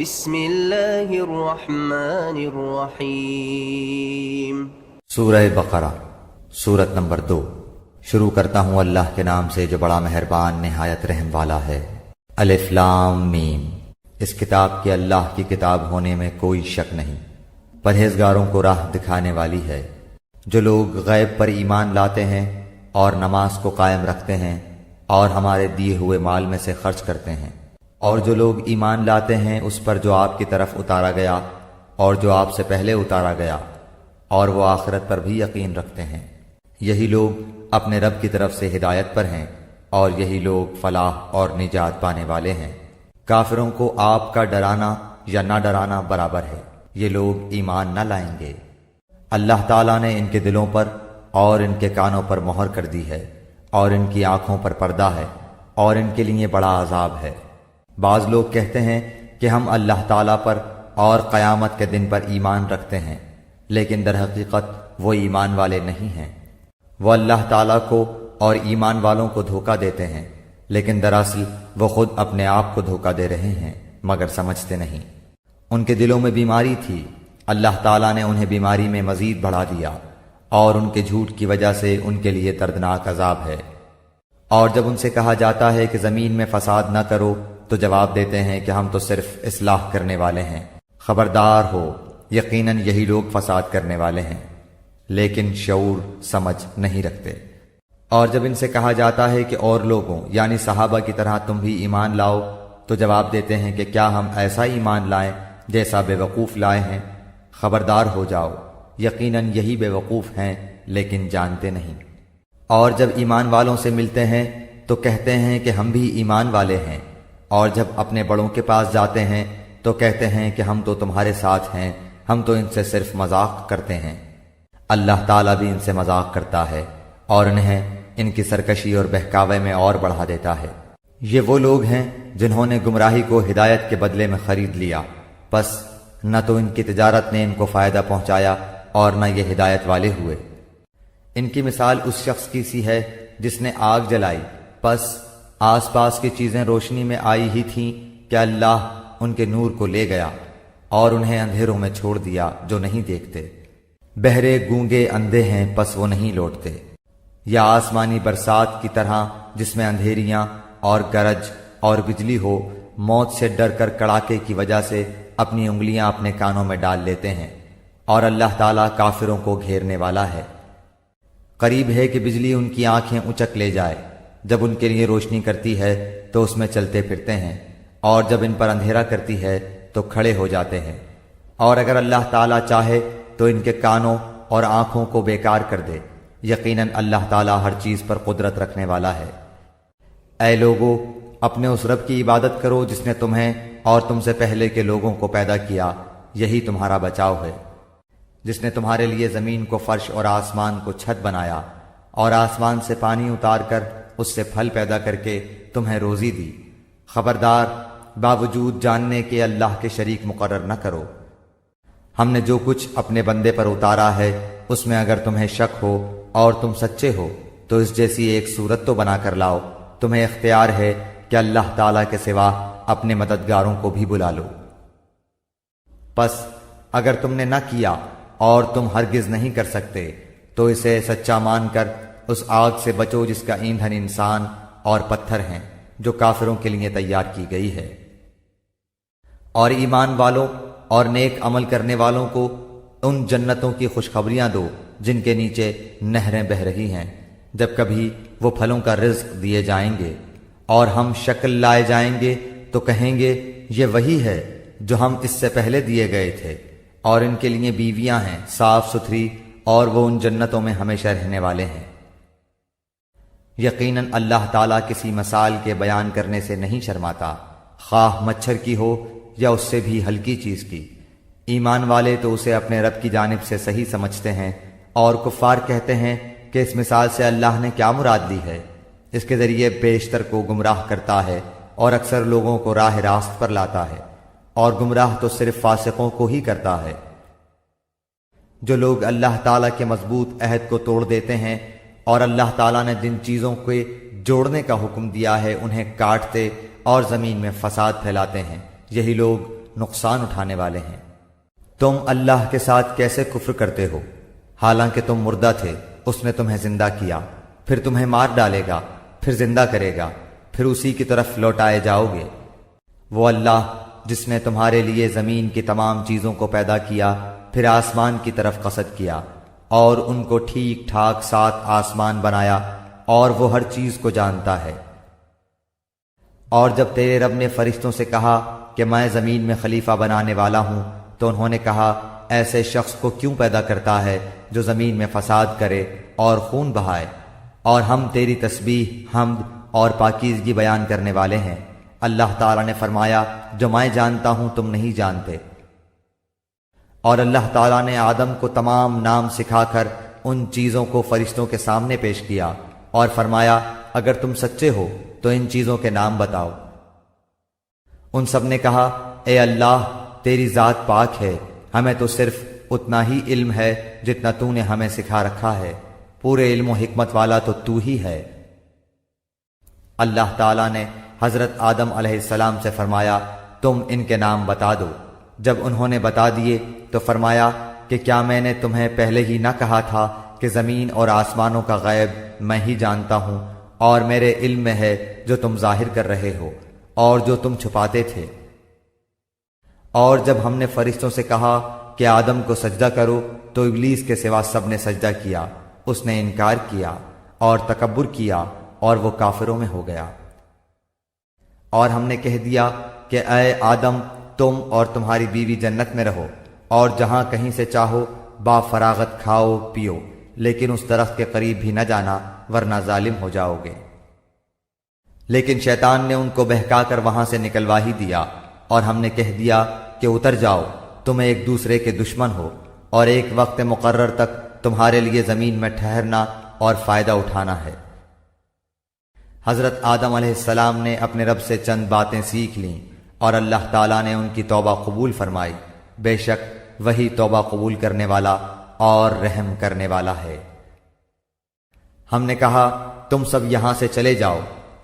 بسم اللہ الرحمن الرحیم۔ سورہ بقرہ سورت نمبر 2۔ شروع کرتا ہوں اللہ کے نام سے جو بڑا مہربان نہایت رحم والا ہے۔ الف لام میم۔ اس کتاب کے اللہ کی کتاب ہونے میں کوئی شک نہیں، پرہیزگاروں کو راہ دکھانے والی ہے۔ جو لوگ غیب پر ایمان لاتے ہیں اور نماز کو قائم رکھتے ہیں اور ہمارے دیے ہوئے مال میں سے خرچ کرتے ہیں، اور جو لوگ ایمان لاتے ہیں اس پر جو آپ کی طرف اتارا گیا اور جو آپ سے پہلے اتارا گیا، اور وہ آخرت پر بھی یقین رکھتے ہیں، یہی لوگ اپنے رب کی طرف سے ہدایت پر ہیں اور یہی لوگ فلاح اور نجات پانے والے ہیں۔ کافروں کو آپ کا ڈرانا یا نہ ڈرانا برابر ہے، یہ لوگ ایمان نہ لائیں گے۔ اللہ تعالیٰ نے ان کے دلوں پر اور ان کے کانوں پر مہر کر دی ہے اور ان کی آنکھوں پر پردہ ہے اور ان کے لیے بڑا عذاب ہے۔ بعض لوگ کہتے ہیں کہ ہم اللہ تعالیٰ پر اور قیامت کے دن پر ایمان رکھتے ہیں، لیکن در حقیقت وہ ایمان والے نہیں ہیں۔ وہ اللہ تعالیٰ کو اور ایمان والوں کو دھوکہ دیتے ہیں، لیکن دراصل وہ خود اپنے آپ کو دھوکہ دے رہے ہیں مگر سمجھتے نہیں۔ ان کے دلوں میں بیماری تھی، اللہ تعالیٰ نے انہیں بیماری میں مزید بڑھا دیا، اور ان کے جھوٹ کی وجہ سے ان کے لیے دردناک عذاب ہے۔ اور جب ان سے کہا جاتا ہے کہ زمین میں فساد نہ کرو تو جواب دیتے ہیں کہ ہم تو صرف اصلاح کرنے والے ہیں، خبردار ہو یقیناً یہی لوگ فساد کرنے والے ہیں، لیکن شعور سمجھ نہیں رکھتے۔ اور جب ان سے کہا جاتا ہے کہ اور لوگوں یعنی صحابہ کی طرح تم بھی ایمان لاؤ تو جواب دیتے ہیں کہ کیا ہم ایسا ایمان لائیں جیسا بے وقوف لائے ہیں؟ خبردار ہو جاؤ یقیناً یہی بے وقوف ہیں لیکن جانتے نہیں۔ اور جب ایمان والوں سے ملتے ہیں تو کہتے ہیں کہ ہم بھی ایمان والے ہیں، اور جب اپنے بڑوں کے پاس جاتے ہیں تو کہتے ہیں کہ ہم تو تمہارے ساتھ ہیں، ہم تو ان سے صرف مذاق کرتے ہیں۔ اللہ تعالیٰ بھی ان سے مذاق کرتا ہے اور انہیں ان کی سرکشی اور بہکاوے میں اور بڑھا دیتا ہے۔ یہ وہ لوگ ہیں جنہوں نے گمراہی کو ہدایت کے بدلے میں خرید لیا، پس نہ تو ان کی تجارت نے ان کو فائدہ پہنچایا اور نہ یہ ہدایت والے ہوئے۔ ان کی مثال اس شخص کی سی ہے جس نے آگ جلائی، پس آس پاس کی چیزیں روشنی میں آئی ہی تھیں کہ اللہ ان کے نور کو لے گیا اور انہیں اندھیروں میں چھوڑ دیا جو نہیں دیکھتے۔ بہرے گونگے اندھے ہیں پس وہ نہیں لوٹتے۔ یا آسمانی برسات کی طرح جس میں اندھیریاں اور گرج اور بجلی ہو، موت سے ڈر کر کڑاکے کی وجہ سے اپنی انگلیاں اپنے کانوں میں ڈال لیتے ہیں، اور اللہ تعالیٰ کافروں کو گھیرنے والا ہے۔ قریب ہے کہ بجلی ان کی آنکھیں اچک لے جائے، جب ان کے لیے روشنی کرتی ہے تو اس میں چلتے پھرتے ہیں، اور جب ان پر اندھیرا کرتی ہے تو کھڑے ہو جاتے ہیں۔ اور اگر اللہ تعالیٰ چاہے تو ان کے کانوں اور آنکھوں کو بیکار کر دے، یقیناً اللہ تعالیٰ ہر چیز پر قدرت رکھنے والا ہے۔ اے لوگو، اپنے اس رب کی عبادت کرو جس نے تمہیں اور تم سے پہلے کے لوگوں کو پیدا کیا، یہی تمہارا بچاؤ ہے۔ جس نے تمہارے لیے زمین کو فرش اور آسمان کو چھت بنایا، اور آسمان سے پانی اتار کر اس سے پھل پیدا کر کے تمہیں روزی دی۔ خبردار باوجود جاننے کے اللہ کے شریک مقرر نہ کرو۔ ہم نے جو کچھ اپنے بندے پر اتارا ہے اس میں اگر تمہیں شک ہو اور تم سچے ہو تو اس جیسی ایک صورت تو بنا کر لاؤ۔ تمہیں اختیار ہے کہ اللہ تعالیٰ کے سوا اپنے مددگاروں کو بھی بلا لو۔ پس اگر تم نے نہ کیا اور تم ہرگز نہیں کر سکتے تو اسے سچا مان کر اس آگ سے بچو جس کا ایندھن انسان اور پتھر ہیں، جو کافروں کے لیے تیار کی گئی ہے۔ اور ایمان والوں اور نیک عمل کرنے والوں کو ان جنتوں کی خوشخبریاں دو جن کے نیچے نہریں بہہ رہی ہیں، جب کبھی وہ پھلوں کا رزق دیے جائیں گے، اور ہم شکل لائے جائیں گے تو کہیں گے یہ وہی ہے جو ہم اس سے پہلے دیے گئے تھے، اور ان کے لیے بیویاں ہیں صاف ستھری، اور وہ ان جنتوں میں ہمیشہ رہنے والے ہیں۔ یقیناً اللہ تعالیٰ کسی مثال کے بیان کرنے سے نہیں شرماتا، خواہ مچھر کی ہو یا اس سے بھی ہلکی چیز کی۔ ایمان والے تو اسے اپنے رب کی جانب سے صحیح سمجھتے ہیں، اور کفار کہتے ہیں کہ اس مثال سے اللہ نے کیا مراد لی ہے؟ اس کے ذریعے بیشتر کو گمراہ کرتا ہے اور اکثر لوگوں کو راہ راست پر لاتا ہے، اور گمراہ تو صرف فاسقوں کو ہی کرتا ہے۔ جو لوگ اللہ تعالیٰ کے مضبوط عہد کو توڑ دیتے ہیں اور اللہ تعالیٰ نے جن چیزوں کے جوڑنے کا حکم دیا ہے انہیں کاٹتے اور زمین میں فساد پھیلاتے ہیں، یہی لوگ نقصان اٹھانے والے ہیں۔ تم اللہ کے ساتھ کیسے کفر کرتے ہو حالانکہ تم مردہ تھے، اس نے تمہیں زندہ کیا، پھر تمہیں مار ڈالے گا، پھر زندہ کرے گا، پھر اسی کی طرف لوٹائے جاؤ گے۔ وہ اللہ جس نے تمہارے لیے زمین کی تمام چیزوں کو پیدا کیا، پھر آسمان کی طرف قصد کیا اور ان کو ٹھیک ٹھاک 7 آسمان بنایا، اور وہ ہر چیز کو جانتا ہے۔ اور جب تیرے رب نے فرشتوں سے کہا کہ میں زمین میں خلیفہ بنانے والا ہوں، تو انہوں نے کہا ایسے شخص کو کیوں پیدا کرتا ہے جو زمین میں فساد کرے اور خون بہائے؟ اور ہم تیری تسبیح، حمد اور پاکیزگی بیان کرنے والے ہیں۔ اللہ تعالیٰ نے فرمایا جو میں جانتا ہوں تم نہیں جانتے۔ اور اللہ تعالیٰ نے آدم کو تمام نام سکھا کر ان چیزوں کو فرشتوں کے سامنے پیش کیا اور فرمایا اگر تم سچے ہو تو ان چیزوں کے نام بتاؤ۔ ان سب نے کہا اے اللہ تیری ذات پاک ہے، ہمیں تو صرف اتنا ہی علم ہے جتنا تو نے ہمیں سکھا رکھا ہے، پورے علم و حکمت والا تو ہی ہے۔ اللہ تعالیٰ نے حضرت آدم علیہ السلام سے فرمایا تم ان کے نام بتا دو۔ جب انہوں نے بتا دیے تو فرمایا کہ کیا میں نے تمہیں پہلے ہی نہ کہا تھا کہ زمین اور آسمانوں کا غیب میں ہی جانتا ہوں، اور میرے علم میں ہے جو تم ظاہر کر رہے ہو اور جو تم چھپاتے تھے۔ اور جب ہم نے فرشتوں سے کہا کہ آدم کو سجدہ کرو تو ابلیس کے سوا سب نے سجدہ کیا، اس نے انکار کیا اور تکبر کیا اور وہ کافروں میں ہو گیا۔ اور ہم نے کہہ دیا کہ اے آدم تم اور تمہاری بیوی جنت میں رہو اور جہاں کہیں سے چاہو با فراغت کھاؤ پیو، لیکن اس درخت کے قریب بھی نہ جانا ورنہ ظالم ہو جاؤ گے۔ لیکن شیطان نے ان کو بہکا کر وہاں سے نکلوا ہی دیا، اور ہم نے کہہ دیا کہ اتر جاؤ، تم ایک دوسرے کے دشمن ہو، اور ایک وقت مقرر تک تمہارے لیے زمین میں ٹھہرنا اور فائدہ اٹھانا ہے۔ حضرت آدم علیہ السلام نے اپنے رب سے چند باتیں سیکھ لیں اور اللہ تعالیٰ نے ان کی توبہ قبول فرمائی، بے شک وہی توبہ قبول کرنے والا اور رحم کرنے والا ہے۔ ہم نے کہا تم سب یہاں سے چلے جاؤ،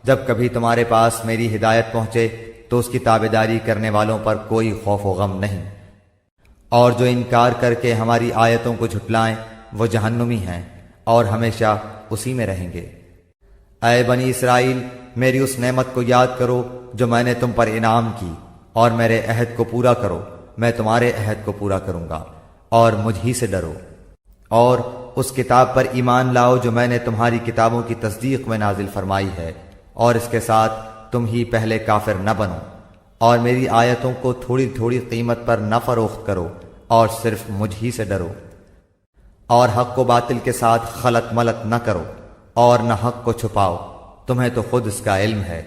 جب کبھی تمہارے پاس میری ہدایت پہنچے تو اس کی تابعداری کرنے والوں پر کوئی خوف و غم نہیں، اور جو انکار کر کے ہماری آیتوں کو جھٹلائیں وہ جہنمی ہیں اور ہمیشہ اسی میں رہیں گے۔ اے بنی اسرائیل میری اس نعمت کو یاد کرو جو میں نے تم پر انعام کی، اور میرے عہد کو پورا کرو، میں تمہارے عہد کو پورا کروں گا، اور مجھ ہی سے ڈرو۔ اور اس کتاب پر ایمان لاؤ جو میں نے تمہاری کتابوں کی تصدیق میں نازل فرمائی ہے، اور اس کے ساتھ تم ہی پہلے کافر نہ بنو، اور میری آیتوں کو تھوڑی تھوڑی قیمت پر نہ فروخت کرو، اور صرف مجھ ہی سے ڈرو۔ اور حق و باطل کے ساتھ خلط ملط نہ کرو، اور نہ حق کو چھپاؤ، تمہیں تو خود اس کا علم ہے۔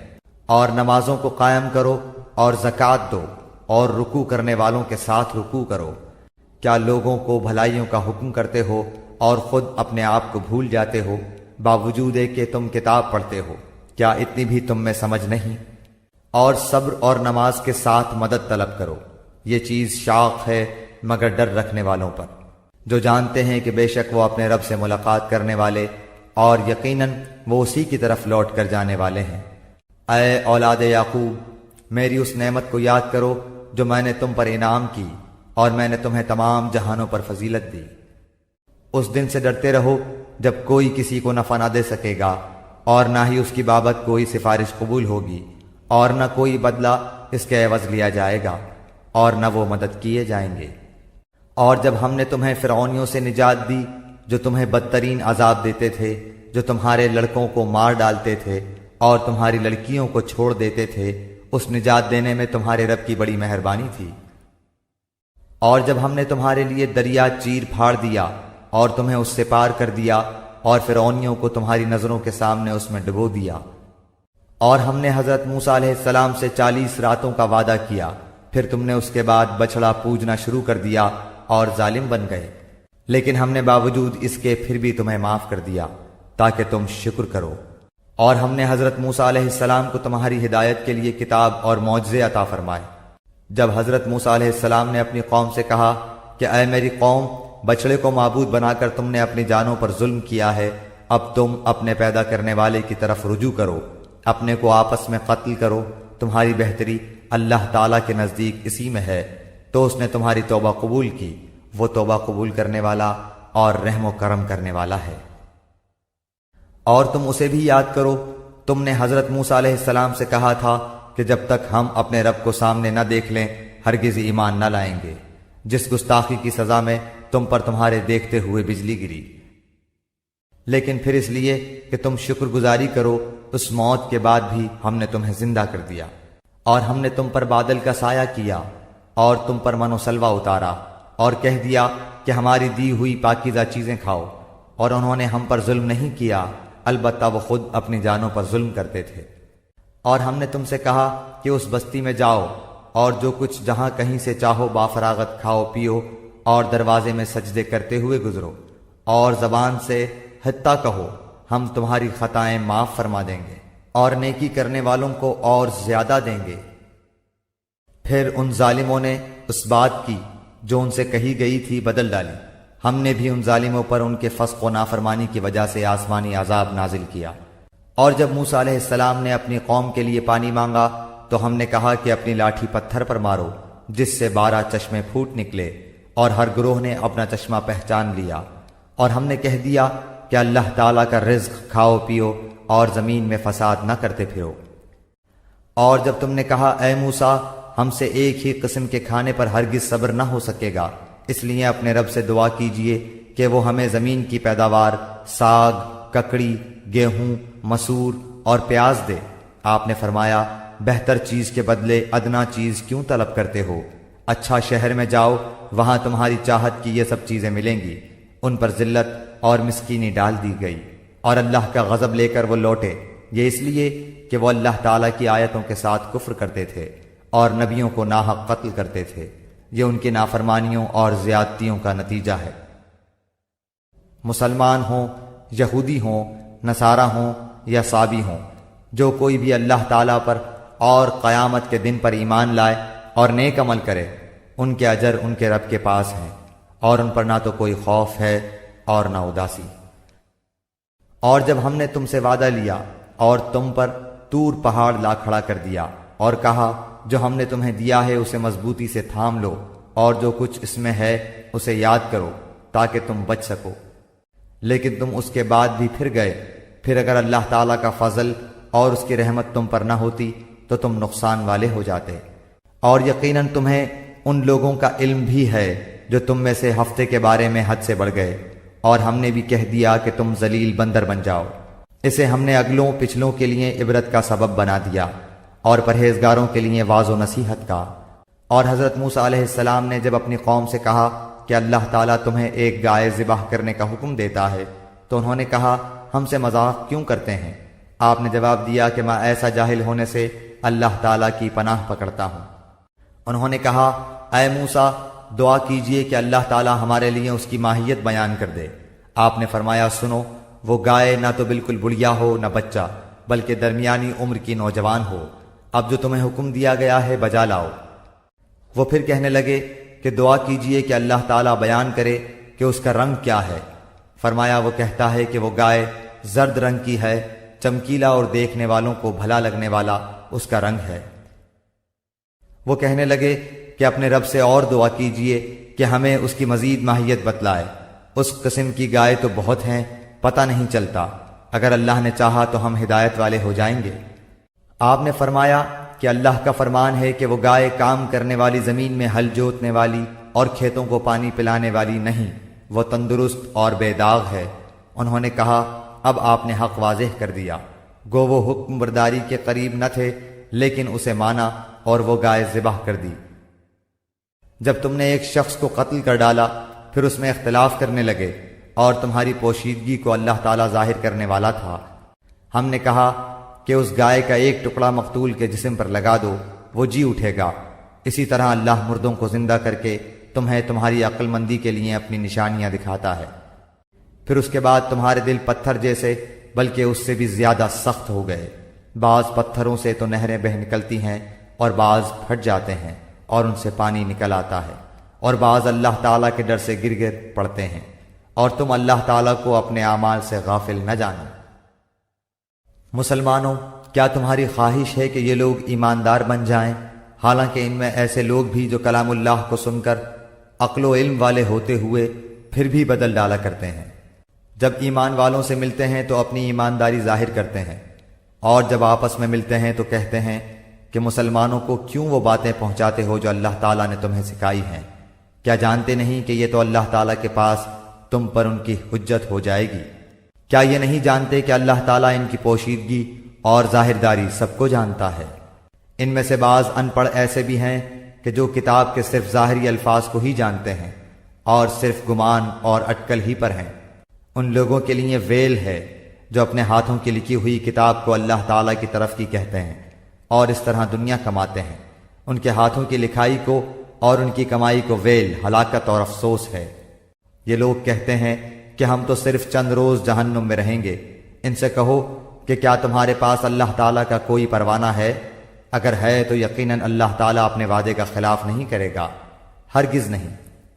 اور نمازوں کو قائم کرو اور زکوٰۃ دو، اور رکوع کرنے والوں کے ساتھ رکوع کرو۔ کیا لوگوں کو بھلائیوں کا حکم کرتے ہو اور خود اپنے آپ کو بھول جاتے ہو، باوجود کہ تم کتاب پڑھتے ہو؟ کیا اتنی بھی تم میں سمجھ نہیں؟ اور صبر اور نماز کے ساتھ مدد طلب کرو، یہ چیز شاق ہے مگر ڈر رکھنے والوں پر، جو جانتے ہیں کہ بے شک وہ اپنے رب سے ملاقات کرنے والے اور یقیناً وہ اسی کی طرف لوٹ کر جانے والے ہیں۔ اے اولاد یعقوب میری اس نعمت کو یاد کرو جو میں نے تم پر انعام کی، اور میں نے تمہیں تمام جہانوں پر فضیلت دی۔ اس دن سے ڈرتے رہو جب کوئی کسی کو نفع نہ دے سکے گا، اور نہ ہی اس کی بابت کوئی سفارش قبول ہوگی، اور نہ کوئی بدلہ اس کے عوض لیا جائے گا، اور نہ وہ مدد کیے جائیں گے۔ اور جب ہم نے تمہیں فرعونیوں سے نجات دی جو تمہیں بدترین عذاب دیتے تھے، جو تمہارے لڑکوں کو مار ڈالتے تھے اور تمہاری لڑکیوں کو چھوڑ دیتے تھے، اس نجات دینے میں تمہارے رب کی بڑی مہربانی تھی۔ اور جب ہم نے تمہارے لیے دریا چیر پھاڑ دیا اور تمہیں اس سے پار کر دیا، اور فرعونیوں کو تمہاری نظروں کے سامنے اس میں ڈبو دیا، اور ہم نے حضرت موسیٰ علیہ السلام سے 40 راتوں کا وعدہ کیا، پھر تم نے اس کے بعد بچڑا پوجنا شروع کر دیا اور ظالم بن گئے، لیکن ہم نے باوجود اس کے پھر بھی تمہیں معاف کر دیا تاکہ تم شکر کرو۔ اور ہم نے حضرت موسیٰ علیہ السلام کو تمہاری ہدایت کے لیے کتاب اور معجزے عطا فرمائے۔ جب حضرت موسیٰ علیہ السلام نے اپنی قوم سے کہا کہ اے میری قوم، بچڑے کو معبود بنا کر تم نے اپنی جانوں پر ظلم کیا ہے، اب تم اپنے پیدا کرنے والے کی طرف رجوع کرو، اپنے کو آپس میں قتل کرو، تمہاری بہتری اللہ تعالیٰ کے نزدیک اسی میں ہے تو اس نے تمہاری توبہ قبول کی، وہ توبہ قبول کرنے والا اور رحم و کرم کرنے والا ہے۔ اور تم اسے بھی یاد کرو، تم نے حضرت موسیٰ علیہ السلام سے کہا تھا کہ جب تک ہم اپنے رب کو سامنے نہ دیکھ لیں ہرگز ایمان نہ لائیں گے، جس گستاخی کی سزا میں تم پر تمہارے دیکھتے ہوئے بجلی گری۔ لیکن پھر اس لیے کہ تم شکر گزاری کرو، اس موت کے بعد بھی ہم نے تمہیں زندہ کر دیا، اور ہم نے تم پر بادل کا سایہ کیا اور تم پر من و سلوہ اتارا، اور کہہ دیا کہ ہماری دی ہوئی پاکیزہ چیزیں کھاؤ، اور انہوں نے ہم پر ظلم نہیں کیا، البتہ وہ خود اپنی جانوں پر ظلم کرتے تھے۔ اور ہم نے تم سے کہا کہ اس بستی میں جاؤ اور جو کچھ جہاں کہیں سے چاہو بافراغت کھاؤ پیو، اور دروازے میں سجدے کرتے ہوئے گزرو، اور زبان سے حتیٰ کہو ہم تمہاری خطائیں معاف فرما دیں گے اور نیکی کرنے والوں کو اور زیادہ دیں گے۔ پھر ان ظالموں نے اس بات کی جو ان سے کہی گئی تھی بدل ڈالی، ہم نے بھی ان ظالموں پر ان کے فسق و نافرمانی کی وجہ سے آسمانی عذاب نازل کیا۔ اور جب موسیٰ علیہ السلام نے اپنی قوم کے لیے پانی مانگا تو ہم نے کہا کہ اپنی لاٹھی پتھر پر مارو جس سے 12 چشمے پھوٹ نکلے، اور ہر گروہ نے اپنا چشمہ پہچان لیا، اور ہم نے کہہ دیا کہ اللہ تعالیٰ کا رزق کھاؤ پیو اور زمین میں فساد نہ کرتے پھرو۔ اور جب تم نے کہا اے موسیٰ ہم سے ایک ہی قسم کے کھانے پر ہرگز صبر نہ ہو سکے گا، اس لیے اپنے رب سے دعا کیجئے کہ وہ ہمیں زمین کی پیداوار ساگ، ککڑی، گیہوں، مسور اور پیاز دے۔ آپ نے فرمایا بہتر چیز کے بدلے ادنا چیز کیوں طلب کرتے ہو؟ اچھا شہر میں جاؤ، وہاں تمہاری چاہت کی یہ سب چیزیں ملیں گی۔ ان پر ذلت اور مسکینی ڈال دی گئی، اور اللہ کا غضب لے کر وہ لوٹے، یہ اس لیے کہ وہ اللہ تعالیٰ کی آیتوں کے ساتھ کفر کرتے تھے اور نبیوں کو ناحق قتل کرتے تھے۔ یہ ان کی نافرمانیوں اور زیادتیوں کا نتیجہ ہے۔ مسلمان ہوں، یہودی ہوں، نصارہ ہوں یا صابی ہوں، جو کوئی بھی اللہ تعالیٰ پر اور قیامت کے دن پر ایمان لائے اور نیک عمل کرے، ان کے اجر ان کے رب کے پاس ہیں، اور ان پر نہ تو کوئی خوف ہے اور نہ اداسی۔ اور جب ہم نے تم سے وعدہ لیا اور تم پر طور پہاڑ لا کھڑا کر دیا اور کہا جو ہم نے تمہیں دیا ہے اسے مضبوطی سے تھام لو اور جو کچھ اس میں ہے اسے یاد کرو تاکہ تم بچ سکو، لیکن تم اس کے بعد بھی پھر گئے، پھر اگر اللہ تعالیٰ کا فضل اور اس کی رحمت تم پر نہ ہوتی تو تم نقصان والے ہو جاتے۔ اور یقیناً تمہیں ان لوگوں کا علم بھی ہے جو تم میں سے ہفتے کے بارے میں حد سے بڑھ گئے، اور ہم نے بھی کہہ دیا کہ تم ذلیل بندر بن جاؤ۔ اسے ہم نے اگلوں پچھلوں کے لیے عبرت کا سبب بنا دیا اور پرہیزگاروں کے لیے واعظ و نصیحت کا۔ اور حضرت موسیٰ علیہ السلام نے جب اپنی قوم سے کہا کہ اللہ تعالیٰ تمہیں ایک گائے ذبح کرنے کا حکم دیتا ہے تو انہوں نے کہا ہم سے مذاق کیوں کرتے ہیں؟ آپ نے جواب دیا کہ میں ایسا جاہل ہونے سے اللہ تعالیٰ کی پناہ پکڑتا ہوں۔ انہوں نے کہا اے موسیٰ دعا کیجئے کہ اللہ تعالیٰ ہمارے لیے اس کی ماہیت بیان کر دے۔ آپ نے فرمایا سنو، وہ گائے نہ تو بالکل بڑھیا ہو نہ بچہ، بلکہ درمیانی عمر کی نوجوان ہو۔ اب جو تمہیں حکم دیا گیا ہے بجا لاؤ۔ وہ پھر کہنے لگے کہ دعا کیجئے کہ اللہ تعالیٰ بیان کرے کہ اس کا رنگ کیا ہے۔ فرمایا وہ کہتا ہے کہ وہ گائے زرد رنگ کی ہے، چمکیلا اور دیکھنے والوں کو بھلا لگنے والا اس کا رنگ ہے۔ وہ کہنے لگے کہ اپنے رب سے اور دعا کیجئے کہ ہمیں اس کی مزید ماہیت بتلائے، اس قسم کی گائے تو بہت ہیں، پتہ نہیں چلتا، اگر اللہ نے چاہا تو ہم ہدایت والے ہو جائیں گے۔ آپ نے فرمایا کہ اللہ کا فرمان ہے کہ وہ گائے کام کرنے والی زمین میں ہل جوتنے والی اور کھیتوں کو پانی پلانے والی نہیں، وہ تندرست اور بے داغ ہے۔ انہوں نے کہا اب آپ نے حق واضح کر دیا، گو وہ حکم برداری کے قریب نہ تھے لیکن اسے مانا اور وہ گائے ذبح کر دی۔ جب تم نے ایک شخص کو قتل کر ڈالا پھر اس میں اختلاف کرنے لگے اور تمہاری پوشیدگی کو اللہ تعالیٰ ظاہر کرنے والا تھا، ہم نے کہا کہ اس گائے کا ایک ٹکڑا مقتول کے جسم پر لگا دو، وہ جی اٹھے گا۔ اسی طرح اللہ مردوں کو زندہ کر کے تمہیں تمہاری عقل مندی کے لیے اپنی نشانیاں دکھاتا ہے۔ پھر اس کے بعد تمہارے دل پتھر جیسے بلکہ اس سے بھی زیادہ سخت ہو گئے۔ بعض پتھروں سے تو نہریں بہہ نکلتی ہیں اور بعض پھٹ جاتے ہیں اور ان سے پانی نکل آتا ہے، اور بعض اللہ تعالیٰ کے ڈر سے گر گر پڑتے ہیں، اور تم اللہ تعالیٰ کو اپنے اعمال سے غافل نہ جانو۔ مسلمانوں، کیا تمہاری خواہش ہے کہ یہ لوگ ایماندار بن جائیں؟ حالانکہ ان میں ایسے لوگ بھی جو کلام اللہ کو سن کر عقل و علم والے ہوتے ہوئے پھر بھی بدل ڈالا کرتے ہیں۔ جب ایمان والوں سے ملتے ہیں تو اپنی ایمانداری ظاہر کرتے ہیں، اور جب آپس میں ملتے ہیں تو کہتے ہیں کہ مسلمانوں کو کیوں وہ باتیں پہنچاتے ہو جو اللہ تعالیٰ نے تمہیں سکھائی ہیں؟ کیا جانتے نہیں کہ یہ تو اللہ تعالیٰ کے پاس تم پر ان کی حجت ہو جائے گی؟ کیا یہ نہیں جانتے کہ اللہ تعالیٰ ان کی پوشیدگی اور ظاہرداری سب کو جانتا ہے؟ ان میں سے بعض ان پڑھ ایسے بھی ہیں کہ جو کتاب کے صرف ظاہری الفاظ کو ہی جانتے ہیں اور صرف گمان اور اٹکل ہی پر ہیں۔ ان لوگوں کے لیے ویل ہے جو اپنے ہاتھوں کی لکھی ہوئی کتاب کو اللہ تعالیٰ کی طرف کی کہتے ہیں اور اس طرح دنیا کماتے ہیں۔ ان کے ہاتھوں کی لکھائی کو اور ان کی کمائی کو ویل، ہلاکت اور افسوس ہے۔ یہ لوگ کہتے ہیں کہ ہم تو صرف چند روز جہنم میں رہیں گے۔ ان سے کہو کہ کیا تمہارے پاس اللہ تعالیٰ کا کوئی پروانہ ہے؟ اگر ہے تو یقیناً اللہ تعالیٰ اپنے وعدے کا خلاف نہیں کرے گا، ہرگز نہیں،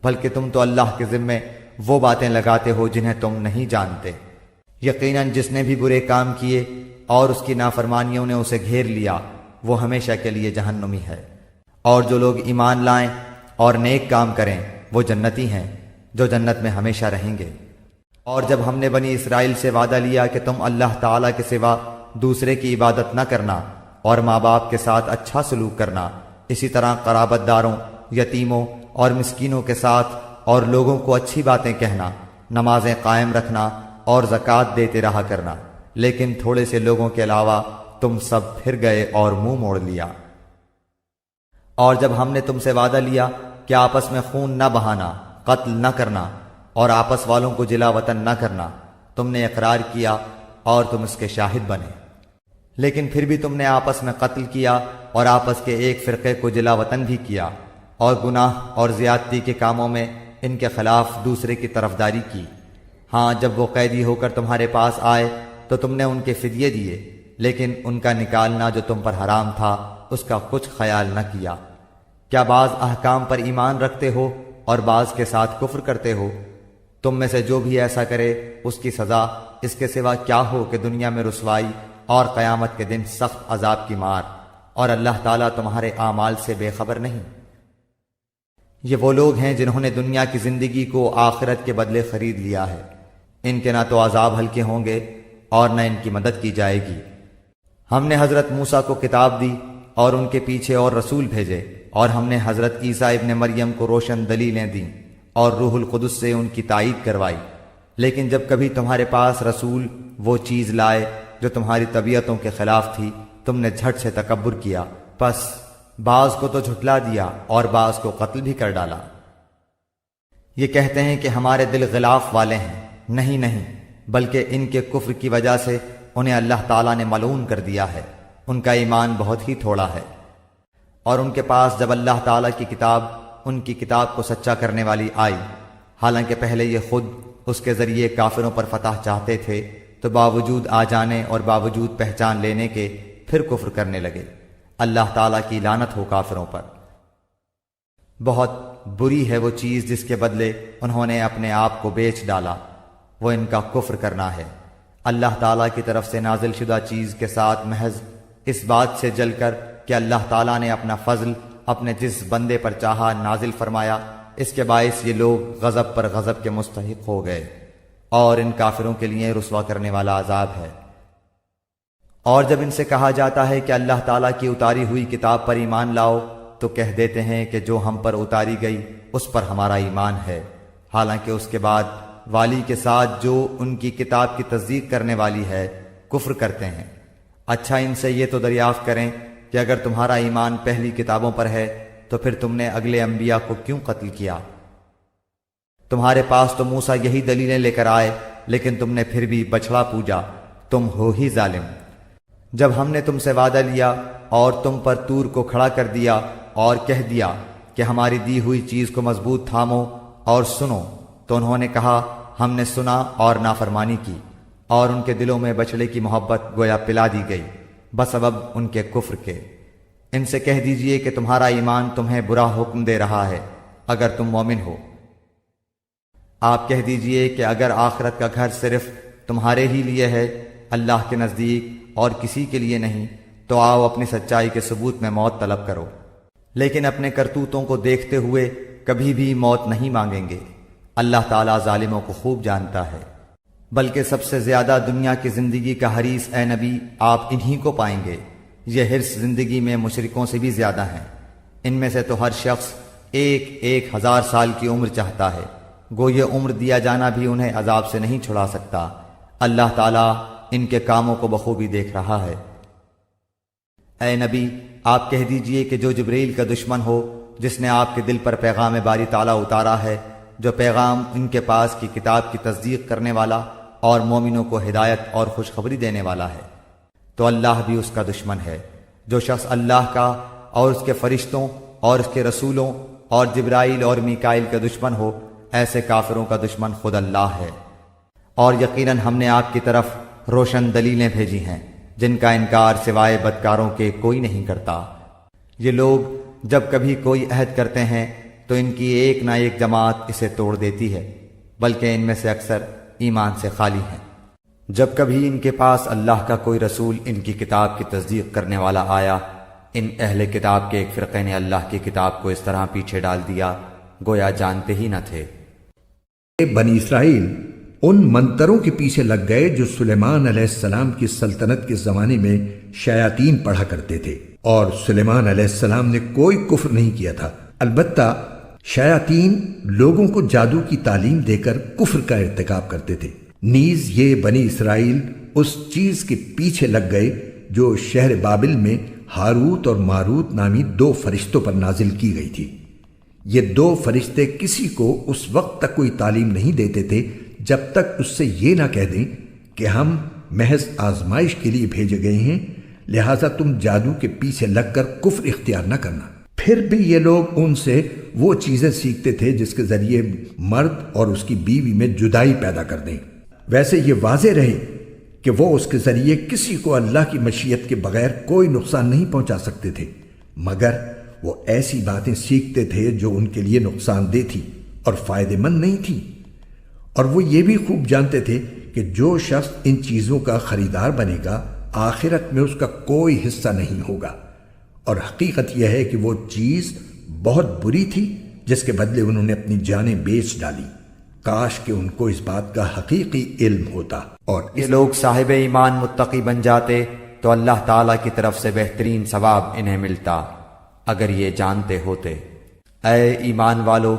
بلکہ تم تو اللہ کے ذمے وہ باتیں لگاتے ہو جنہیں تم نہیں جانتے۔ یقیناً جس نے بھی برے کام کیے اور اس کی نافرمانیوں نے اسے گھیر لیا، وہ ہمیشہ کے لیے جہنمی ہے۔ اور جو لوگ ایمان لائیں اور نیک کام کریں وہ جنتی ہیں جو جنت میں ہمیشہ رہیں گے۔ اور جب ہم نے بنی اسرائیل سے وعدہ لیا کہ تم اللہ تعالیٰ کے سوا دوسرے کی عبادت نہ کرنا اور ماں باپ کے ساتھ اچھا سلوک کرنا، اسی طرح قرابت داروں، یتیموں اور مسکینوں کے ساتھ اور لوگوں کو اچھی باتیں کہنا، نمازیں قائم رکھنا اور زکوٰۃ دیتے رہا کرنا، لیکن تھوڑے سے لوگوں کے علاوہ تم سب پھر گئے اور منہ موڑ لیا۔ اور جب ہم نے تم سے وعدہ لیا کہ آپس میں خون نہ بہانا، قتل نہ کرنا اور آپس والوں کو جلا وطن نہ کرنا، تم نے اقرار کیا اور تم اس کے شاہد بنے، لیکن پھر بھی تم نے آپس میں قتل کیا اور آپس کے ایک فرقے کو جلا وطن بھی کیا، اور گناہ اور زیادتی کے کاموں میں ان کے خلاف دوسرے کی طرفداری کی۔ ہاں، جب وہ قیدی ہو کر تمہارے پاس آئے تو تم نے ان کے فدیے دیے، لیکن ان کا نکالنا جو تم پر حرام تھا اس کا کچھ خیال نہ کیا۔ کیا بعض احکام پر ایمان رکھتے ہو اور بعض کے ساتھ کفر کرتے ہو؟ تم میں سے جو بھی ایسا کرے اس کی سزا اس کے سوا کیا ہو کہ دنیا میں رسوائی اور قیامت کے دن سخت عذاب کی مار، اور اللہ تعالیٰ تمہارے اعمال سے بے خبر نہیں۔ یہ وہ لوگ ہیں جنہوں نے دنیا کی زندگی کو آخرت کے بدلے خرید لیا ہے، ان کے نہ تو عذاب ہلکے ہوں گے اور نہ ان کی مدد کی جائے گی۔ ہم نے حضرت موسیٰ کو کتاب دی اور ان کے پیچھے اور رسول بھیجے، اور ہم نے حضرت عیسیٰ ابن مریم کو روشن دلیلیں دیں اور روح القدس سے ان کی تائید کروائی، لیکن جب کبھی تمہارے پاس رسول وہ چیز لائے جو تمہاری طبیعتوں کے خلاف تھی، تم نے جھٹ سے تکبر کیا، پس بعض کو تو جھٹلا دیا اور بعض کو قتل بھی کر ڈالا۔ یہ کہتے ہیں کہ ہمارے دل غلاف والے ہیں، نہیں، بلکہ ان کے کفر کی وجہ سے انہیں اللہ تعالیٰ نے ملعون کر دیا ہے، ان کا ایمان بہت ہی تھوڑا ہے۔ اور ان کے پاس جب اللہ تعالیٰ کی کتاب ان کی کتاب کو سچا کرنے والی آئی، حالانکہ پہلے یہ خود اس کے ذریعے کافروں پر فتح چاہتے تھے، تو باوجود آ جانے اور باوجود پہچان لینے کے پھر کفر کرنے لگے۔ اللہ تعالیٰ کی لعنت ہو کافروں پر۔ بہت بری ہے وہ چیز جس کے بدلے انہوں نے اپنے آپ کو بیچ ڈالا، وہ ان کا کفر کرنا ہے۔ اللہ تعالیٰ کی طرف سے نازل شدہ چیز کے ساتھ محض اس بات سے جل کر کہ اللہ تعالیٰ نے اپنا فضل اپنے جس بندے پر چاہا نازل فرمایا، اس کے باعث یہ لوگ غضب پر غضب کے مستحق ہو گئے، اور ان کافروں کے لیے رسوا کرنے والا عذاب ہے۔ اور جب ان سے کہا جاتا ہے کہ اللہ تعالیٰ کی اتاری ہوئی کتاب پر ایمان لاؤ، تو کہہ دیتے ہیں کہ جو ہم پر اتاری گئی اس پر ہمارا ایمان ہے، حالانکہ اس کے بعد والی کے ساتھ جو ان کی کتاب کی تصدیق کرنے والی ہے کفر کرتے ہیں۔ اچھا، ان سے یہ تو دریافت کریں کہ اگر تمہارا ایمان پہلی کتابوں پر ہے تو پھر تم نے اگلے انبیاء کو کیوں قتل کیا؟ تمہارے پاس تو موسیٰ یہی دلیلیں لے کر آئے، لیکن تم نے پھر بھی بچڑا پوجا، تم ہو ہی ظالم۔ جب ہم نے تم سے وعدہ لیا اور تم پر طور کو کھڑا کر دیا اور کہہ دیا کہ ہماری دی ہوئی چیز کو مضبوط تھامو اور سنو، تو انہوں نے کہا ہم نے سنا اور نافرمانی کی، اور ان کے دلوں میں بچڑے کی محبت گویا پلا دی گئی بسبب ان کے کفر کے۔ ان سے کہہ دیجئے کہ تمہارا ایمان تمہیں برا حکم دے رہا ہے اگر تم مومن ہو۔ آپ کہہ دیجئے کہ اگر آخرت کا گھر صرف تمہارے ہی لیے ہے، اللہ کے نزدیک اور کسی کے لیے نہیں، تو آؤ اپنی سچائی کے ثبوت میں موت طلب کرو۔ لیکن اپنے کرتوتوں کو دیکھتے ہوئے کبھی بھی موت نہیں مانگیں گے۔ اللہ تعالیٰ ظالموں کو خوب جانتا ہے۔ بلکہ سب سے زیادہ دنیا کی زندگی کا حریص اے نبی آپ انہی کو پائیں گے۔ یہ حرص زندگی میں مشرکوں سے بھی زیادہ ہیں۔ ان میں سے تو ہر شخص 1000 سال کی عمر چاہتا ہے، گو یہ عمر دیا جانا بھی انہیں عذاب سے نہیں چھڑا سکتا۔ اللہ تعالیٰ ان کے کاموں کو بخوبی دیکھ رہا ہے۔ اے نبی آپ کہہ دیجئے کہ جو جبریل کا دشمن ہو، جس نے آپ کے دل پر پیغام باری تعالیٰ اتارا ہے، جو پیغام ان کے پاس کی کتاب کی تصدیق کرنے والا اور مومنوں کو ہدایت اور خوشخبری دینے والا ہے، تو اللہ بھی اس کا دشمن ہے۔ جو شخص اللہ کا اور اس کے فرشتوں اور اس کے رسولوں اور جبرائیل اور میکائیل کا دشمن ہو، ایسے کافروں کا دشمن خود اللہ ہے۔ اور یقیناً ہم نے آپ کی طرف روشن دلیلیں بھیجی ہیں جن کا انکار سوائے بدکاروں کے کوئی نہیں کرتا۔ یہ لوگ جب کبھی کوئی عہد کرتے ہیں تو ان کی ایک نہ ایک جماعت اسے توڑ دیتی ہے، بلکہ ان میں سے اکثر ایمان سے خالی ہیں۔ جب کبھی ان کے پاس اللہ کا کوئی رسول ان کی کتاب کی تصدیق کرنے والا آیا، ان اہل کتاب کے ایک فرقے نے اللہ کی کتاب کو اس طرح پیچھے ڈال دیا گویا جانتے ہی نہ تھے۔ بنی اسرائیل ان منتروں کے پیچھے لگ گئے جو سلیمان علیہ السلام کی سلطنت کے زمانے میں شیاطین پڑھا کرتے تھے، اور سلیمان علیہ السلام نے کوئی کفر نہیں کیا تھا۔ البتہ شیاطین لوگوں کو جادو کی تعلیم دے کر کفر کا ارتکاب کرتے تھے۔ نیز یہ بنی اسرائیل اس چیز کے پیچھے لگ گئے جو شہر بابل میں ہاروت اور ماروت نامی 2 فرشتوں پر نازل کی گئی تھی۔ یہ 2 فرشتے کسی کو اس وقت تک کوئی تعلیم نہیں دیتے تھے جب تک اس سے یہ نہ کہہ دیں کہ ہم محض آزمائش کے لیے بھیجے گئے ہیں، لہٰذا تم جادو کے پیچھے لگ کر کفر اختیار نہ کرنا۔ پھر بھی یہ لوگ ان سے وہ چیزیں سیکھتے تھے جس کے ذریعے مرد اور اس کی بیوی میں جدائی پیدا کر دیں۔ ویسے یہ واضح رہے کہ وہ اس کے ذریعے کسی کو اللہ کی مشیت کے بغیر کوئی نقصان نہیں پہنچا سکتے تھے، مگر وہ ایسی باتیں سیکھتے تھے جو ان کے لیے نقصان دہ تھی اور فائدہ مند نہیں تھی۔ اور وہ یہ بھی خوب جانتے تھے کہ جو شخص ان چیزوں کا خریدار بنے گا آخرت میں اس کا کوئی حصہ نہیں ہوگا، اور حقیقت یہ ہے کہ وہ چیز بہت بری تھی جس کے بدلے انہوں نے اپنی جانیں بیچ ڈالی۔ کاش کہ ان کو اس بات کا حقیقی علم ہوتا۔ اور یہ لوگ صاحب ایمان متقی بن جاتے تو اللہ تعالیٰ کی طرف سے بہترین ثواب انہیں ملتا اگر یہ جانتے ہوتے۔ اے ایمان والو،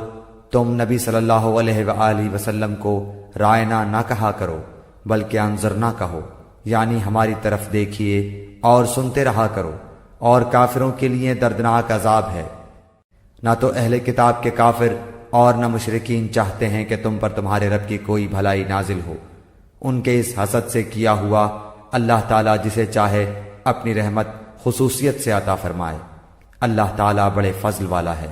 تم نبی صلی اللہ علیہ وآلہ وسلم کو رائنا نہ کہا کرو بلکہ انظرنا کہو، یعنی ہماری طرف دیکھیے اور سنتے رہا کرو، اور کافروں کے لیے دردناک عذاب ہے۔ نہ تو اہل کتاب کے کافر اور نہ مشرکین چاہتے ہیں کہ تم پر تمہارے رب کی کوئی بھلائی نازل ہو۔ ان کے اس حسد سے کیا ہوا اللہ تعالیٰ جسے چاہے اپنی رحمت خصوصیت سے عطا فرمائے۔ اللہ تعالیٰ بڑے فضل والا ہے۔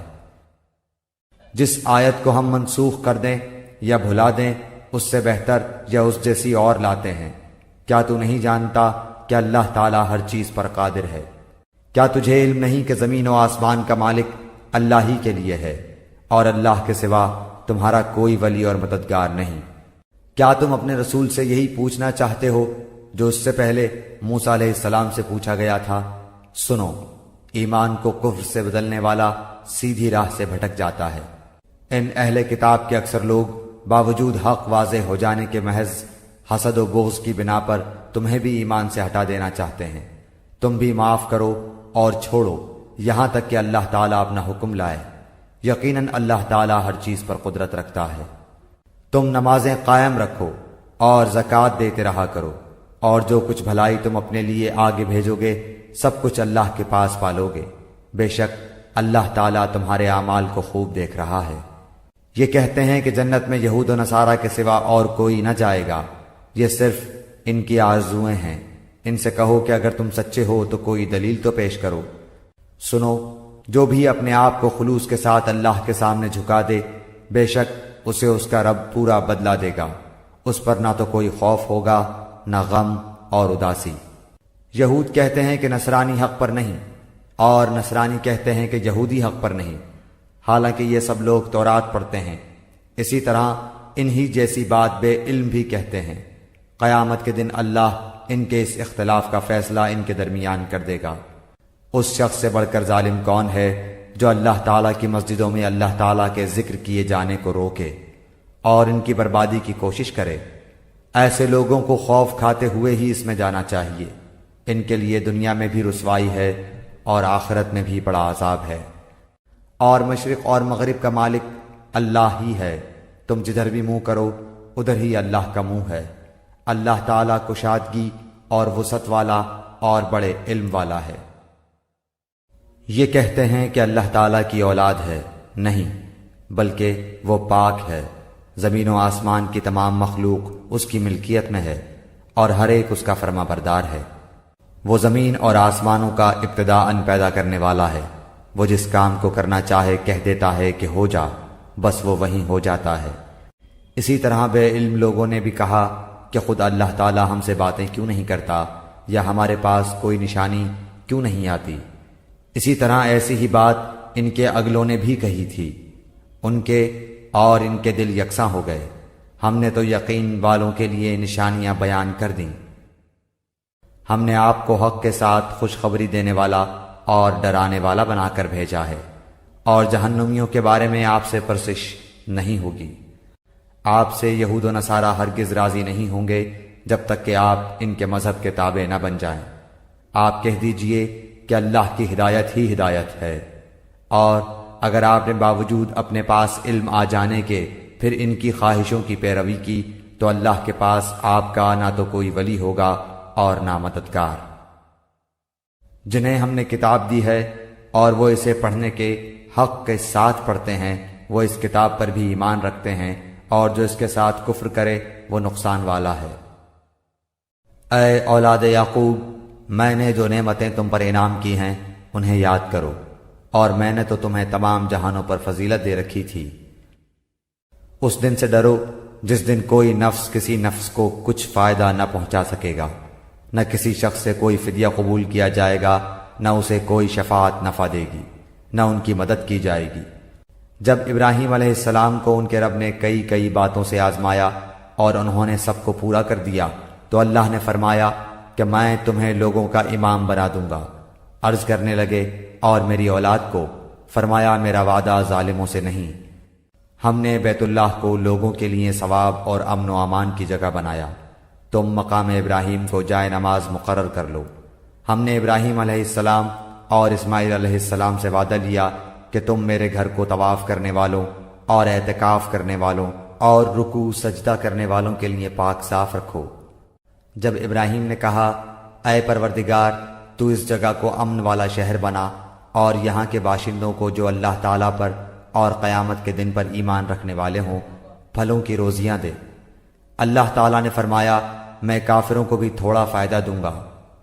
جس آیت کو ہم منسوخ کر دیں یا بھلا دیں اس سے بہتر یا اس جیسی اور لاتے ہیں۔ کیا تو نہیں جانتا کہ اللہ تعالیٰ ہر چیز پر قادر ہے؟ کیا تجھے علم نہیں کہ زمین و آسمان کا مالک اللہ ہی کے لیے ہے اور اللہ کے سوا تمہارا کوئی ولی اور مددگار نہیں؟ کیا تم اپنے رسول سے یہی پوچھنا چاہتے ہو جو اس سے پہلے موسیٰ علیہ السلام سے پوچھا گیا تھا؟ سنو، ایمان کو کفر سے بدلنے والا سیدھی راہ سے بھٹک جاتا ہے۔ ان اہل کتاب کے اکثر لوگ باوجود حق واضح ہو جانے کے محض حسد و بغض کی بنا پر تمہیں بھی ایمان سے ہٹا دینا چاہتے ہیں۔ تم بھی معاف کرو اور چھوڑو یہاں تک کہ اللہ تعالیٰ اپنا حکم لائے۔ یقیناً اللہ تعالیٰ ہر چیز پر قدرت رکھتا ہے۔ تم نمازیں قائم رکھو اور زکوٰۃ دیتے رہا کرو، اور جو کچھ بھلائی تم اپنے لیے آگے بھیجو گے سب کچھ اللہ کے پاس پالو گے۔ بے شک اللہ تعالیٰ تمہارے اعمال کو خوب دیکھ رہا ہے۔ یہ کہتے ہیں کہ جنت میں یہود و نصارہ کے سوا اور کوئی نہ جائے گا، یہ صرف ان کی آرزوئیں ہیں۔ ان سے کہو کہ اگر تم سچے ہو تو کوئی دلیل تو پیش کرو۔ سنو، جو بھی اپنے آپ کو خلوص کے ساتھ اللہ کے سامنے جھکا دے، بے شک اسے اس کا رب پورا بدلہ دے گا۔ اس پر نہ تو کوئی خوف ہوگا نہ غم اور اداسی۔ یہود کہتے ہیں کہ نصرانی حق پر نہیں، اور نصرانی کہتے ہیں کہ یہودی حق پر نہیں، حالانکہ یہ سب لوگ تورات پڑھتے ہیں۔ اسی طرح انہی جیسی بات بے علم بھی کہتے ہیں۔ قیامت کے دن اللہ ان کے اس اختلاف کا فیصلہ ان کے درمیان کر دے گا۔ اس شخص سے بڑھ کر ظالم کون ہے جو اللہ تعالیٰ کی مسجدوں میں اللہ تعالیٰ کے ذکر کیے جانے کو روکے اور ان کی بربادی کی کوشش کرے، ایسے لوگوں کو خوف کھاتے ہوئے ہی اس میں جانا چاہیے۔ ان کے لیے دنیا میں بھی رسوائی ہے اور آخرت میں بھی بڑا عذاب ہے۔ اور مشرق اور مغرب کا مالک اللہ ہی ہے، تم جدھر بھی منہ کرو ادھر ہی اللہ کا منہ ہے۔ اللہ تعالیٰ کشادگی اور وسعت والا اور بڑے علم والا ہے۔ یہ کہتے ہیں کہ اللہ تعالیٰ کی اولاد ہے، نہیں بلکہ وہ پاک ہے۔ زمین و آسمان کی تمام مخلوق اس کی ملکیت میں ہے اور ہر ایک اس کا فرما بردار ہے۔ وہ زمین اور آسمانوں کا ابتداءً پیدا کرنے والا ہے۔ وہ جس کام کو کرنا چاہے کہہ دیتا ہے کہ ہو جا، بس وہ وہیں ہو جاتا ہے۔ اسی طرح بے علم لوگوں نے بھی کہا کہ خود اللہ تعالیٰ ہم سے باتیں کیوں نہیں کرتا، یا ہمارے پاس کوئی نشانی کیوں نہیں آتی۔ اسی طرح ایسی ہی بات ان کے اگلوں نے بھی کہی تھی، ان کے اور ان کے دل یکساں ہو گئے۔ ہم نے تو یقین والوں کے لیے نشانیاں بیان کر دیں۔ ہم نے آپ کو حق کے ساتھ خوشخبری دینے والا اور ڈرانے والا بنا کر بھیجا ہے، اور جہنمیوں کے بارے میں آپ سے پرسش نہیں ہوگی۔ آپ سے یہود و نصارہ ہرگز راضی نہیں ہوں گے جب تک کہ آپ ان کے مذہب کے تابع نہ بن جائیں۔ آپ کہہ دیجئے کہ اللہ کی ہدایت ہی ہدایت ہے، اور اگر آپ نے باوجود اپنے پاس علم آ جانے کے پھر ان کی خواہشوں کی پیروی کی تو اللہ کے پاس آپ کا نہ تو کوئی ولی ہوگا اور نہ مددگار۔ جنہیں ہم نے کتاب دی ہے اور وہ اسے پڑھنے کے حق کے ساتھ پڑھتے ہیں، وہ اس کتاب پر بھی ایمان رکھتے ہیں، اور جو اس کے ساتھ کفر کرے وہ نقصان والا ہے۔ اے اولاد یعقوب، میں نے جو نعمتیں تم پر انعام کی ہیں انہیں یاد کرو، اور میں نے تو تمہیں تمام جہانوں پر فضیلت دے رکھی تھی۔ اس دن سے ڈرو جس دن کوئی نفس کسی نفس کو کچھ فائدہ نہ پہنچا سکے گا، نہ کسی شخص سے کوئی فدیہ قبول کیا جائے گا، نہ اسے کوئی شفاعت نفع دے گی، نہ ان کی مدد کی جائے گی۔ جب ابراہیم علیہ السلام کو ان کے رب نے کئی باتوں سے آزمایا اور انہوں نے سب کو پورا کر دیا تو اللہ نے فرمایا کہ میں تمہیں لوگوں کا امام بنا دوں گا۔ عرض کرنے لگے اور میری اولاد کو؟ فرمایا میرا وعدہ ظالموں سے نہیں۔ ہم نے بیت اللہ کو لوگوں کے لیے ثواب اور امن و امان کی جگہ بنایا، تم مقام ابراہیم کو جائے نماز مقرر کر لو۔ ہم نے ابراہیم علیہ السلام اور اسماعیل علیہ السلام سے وعدہ لیا کہ تم میرے گھر کو طواف کرنے والوں اور اعتکاف کرنے والوں اور رکوع سجدہ کرنے والوں کے لیے پاک صاف رکھو۔ جب ابراہیم نے کہا اے پروردگار تو اس جگہ کو امن والا شہر بنا اور یہاں کے باشندوں کو جو اللہ تعالیٰ پر اور قیامت کے دن پر ایمان رکھنے والے ہوں پھلوں کی روزیاں دے۔ اللہ تعالیٰ نے فرمایا میں کافروں کو بھی تھوڑا فائدہ دوں گا،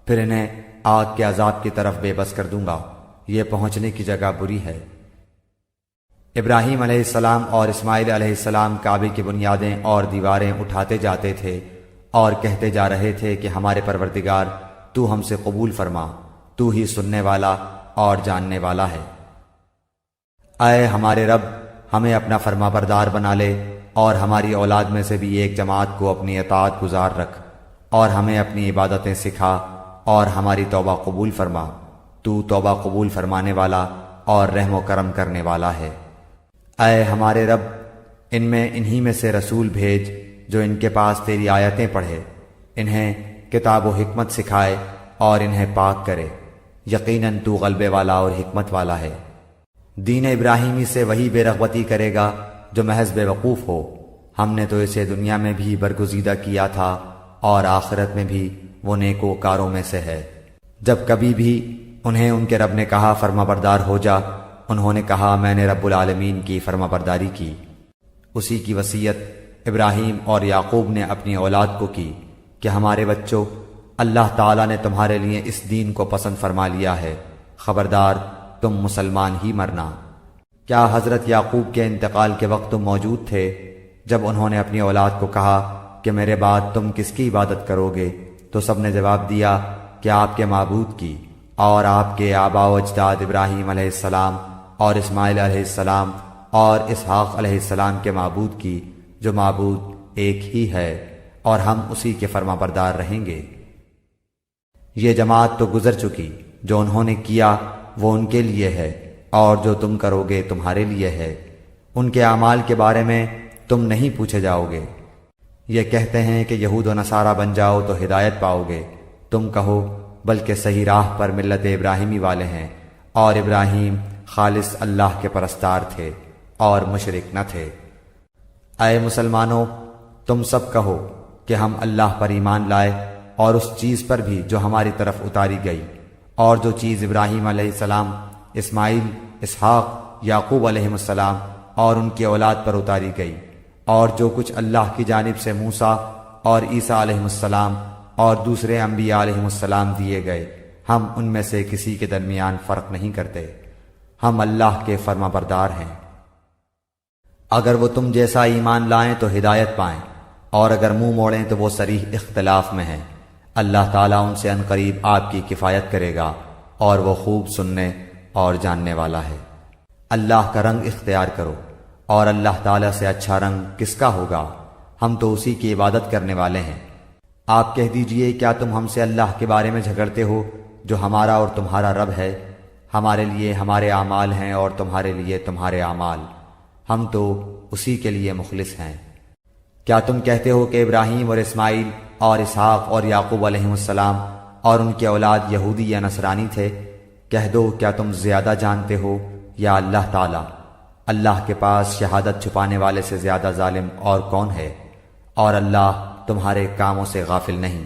پھر انہیں آگ کے عذاب کی طرف بے بس کر دوں گا، یہ پہنچنے کی جگہ بری ہے۔ ابراہیم علیہ السلام اور اسماعیل علیہ السلام کعبے کی بنیادیں اور دیواریں اٹھاتے جاتے تھے اور کہتے جا رہے تھے کہ ہمارے پروردگار تو ہم سے قبول فرما، تو ہی سننے والا اور جاننے والا ہے۔ اے ہمارے رب ہمیں اپنا فرما بردار بنا لے اور ہماری اولاد میں سے بھی ایک جماعت کو اپنی اطاعت گزار رکھ، اور ہمیں اپنی عبادتیں سکھا اور ہماری توبہ قبول فرما، تو توبہ قبول فرمانے والا اور رحم و کرم کرنے والا ہے۔ اے ہمارے رب ان میں انہی میں سے رسول بھیج جو ان کے پاس تیری آیتیں پڑھے، انہیں کتاب و حکمت سکھائے اور انہیں پاک کرے، یقیناً تو غلبے والا اور حکمت والا ہے۔ دین ابراہیمی سے وہی بے رغبتی کرے گا جو محض بے وقوف ہو، ہم نے تو اسے دنیا میں بھی برگزیدہ کیا تھا اور آخرت میں بھی وہ نیکوکاروں میں سے ہے۔ جب کبھی بھی انہیں ان کے رب نے کہا فرما بردار ہو جا، انہوں نے کہا میں نے رب العالمین کی فرما برداری کی۔ اسی کی وصیت ابراہیم اور یعقوب نے اپنی اولاد کو کی کہ ہمارے بچوں، اللہ تعالیٰ نے تمہارے لیے اس دین کو پسند فرما لیا ہے، خبردار تم مسلمان ہی مرنا۔ کیا حضرت یعقوب کے انتقال کے وقت تم موجود تھے جب انہوں نے اپنی اولاد کو کہا کہ میرے بعد تم کس کی عبادت کرو گے؟ تو سب نے جواب دیا کہ آپ کے معبود کی، اور آپ کے آباء و اجداد ابراہیم علیہ السلام اور اسماعیل علیہ السلام اور اسحاق علیہ السلام کے معبود کی، جو معبود ایک ہی ہے، اور ہم اسی کے فرما بردار رہیں گے۔ یہ جماعت تو گزر چکی، جو انہوں نے کیا وہ ان کے لیے ہے، اور جو تم کرو گے تمہارے لیے ہے، ان کے اعمال کے بارے میں تم نہیں پوچھے جاؤ گے۔ یہ کہتے ہیں کہ یہود و نصارہ بن جاؤ تو ہدایت پاؤ گے، تم کہو بلکہ صحیح راہ پر ملت ابراہیمی والے ہیں، اور ابراہیم خالص اللہ کے پرستار تھے اور مشرک نہ تھے۔ اے مسلمانوں، تم سب کہو کہ ہم اللہ پر ایمان لائے اور اس چیز پر بھی جو ہماری طرف اتاری گئی، اور جو چیز ابراہیم علیہ السلام، اسماعیل، اسحاق، یعقوب علیہ السلام اور ان کی اولاد پر اتاری گئی، اور جو کچھ اللہ کی جانب سے موسیٰ اور عیسیٰ علیہ السلام اور دوسرے انبیاء علیہ السلام دیے گئے، ہم ان میں سے کسی کے درمیان فرق نہیں کرتے، ہم اللہ کے فرما بردار ہیں۔ اگر وہ تم جیسا ایمان لائیں تو ہدایت پائیں، اور اگر منہ موڑیں تو وہ صریح اختلاف میں ہیں۔ اللہ تعالیٰ ان سے عنقریب آپ کی کفایت کرے گا، اور وہ خوب سننے اور جاننے والا ہے۔ اللہ کا رنگ اختیار کرو، اور اللہ تعالیٰ سے اچھا رنگ کس کا ہوگا؟ ہم تو اسی کی عبادت کرنے والے ہیں۔ آپ کہہ دیجئے، کیا تم ہم سے اللہ کے بارے میں جھگڑتے ہو جو ہمارا اور تمہارا رب ہے؟ ہمارے لیے ہمارے اعمال ہیں اور تمہارے لیے تمہارے اعمال، ہم تو اسی کے لیے مخلص ہیں۔ کیا تم کہتے ہو کہ ابراہیم اور اسماعیل اور اسحاق اور یعقوب علیہ السلام اور ان کے اولاد یہودی یا نصرانی تھے؟ کہہ دو، کیا تم زیادہ جانتے ہو یا اللہ تعالیٰ؟ اللہ کے پاس شہادت چھپانے والے سے زیادہ ظالم اور کون ہے؟ اور اللہ تمہارے کاموں سے غافل نہیں۔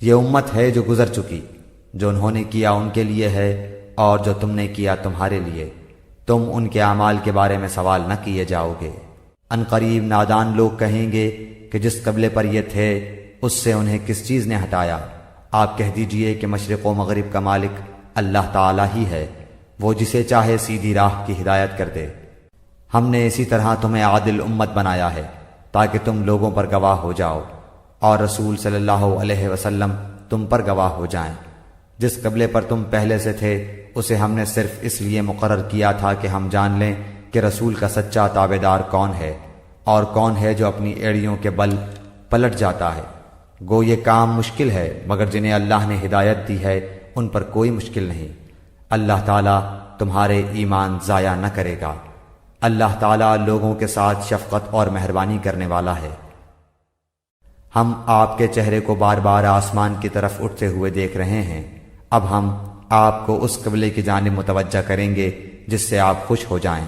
یہ امت ہے جو گزر چکی، جو انہوں نے کیا ان کے لیے ہے، اور جو تم نے کیا تمہارے لیے، تم ان کے اعمال کے بارے میں سوال نہ کیے جاؤ گے۔ عنقریب نادان لوگ کہیں گے کہ جس قبلے پر یہ تھے اس سے انہیں کس چیز نے ہٹایا؟ آپ کہہ دیجئے کہ مشرق و مغرب کا مالک اللہ تعالیٰ ہی ہے، وہ جسے چاہے سیدھی راہ کی ہدایت کر دے۔ ہم نے اسی طرح تمہیں عادل امت بنایا ہے تاکہ تم لوگوں پر گواہ ہو جاؤ، اور رسول صلی اللہ علیہ وسلم تم پر گواہ ہو جائیں۔ جس قبلے پر تم پہلے سے تھے اسے ہم نے صرف اس لیے مقرر کیا تھا کہ ہم جان لیں کہ رسول کا سچا تابعدار کون ہے، اور کون ہے جو اپنی ایڑیوں کے بل پلٹ جاتا ہے۔ گو یہ کام مشکل ہے، مگر جنہیں اللہ نے ہدایت دی ہے ان پر کوئی مشکل نہیں۔ اللہ تعالیٰ تمہارے ایمان ضائع نہ کرے گا۔ اللہ تعالیٰ لوگوں کے ساتھ شفقت اور مہربانی کرنے والا ہے۔ ہم آپ کے چہرے کو بار بار آسمان کی طرف اٹھتے ہوئے دیکھ رہے ہیں۔ اب ہم آپ کو اس قبلے کی جانب متوجہ کریں گے جس سے آپ خوش ہو جائیں۔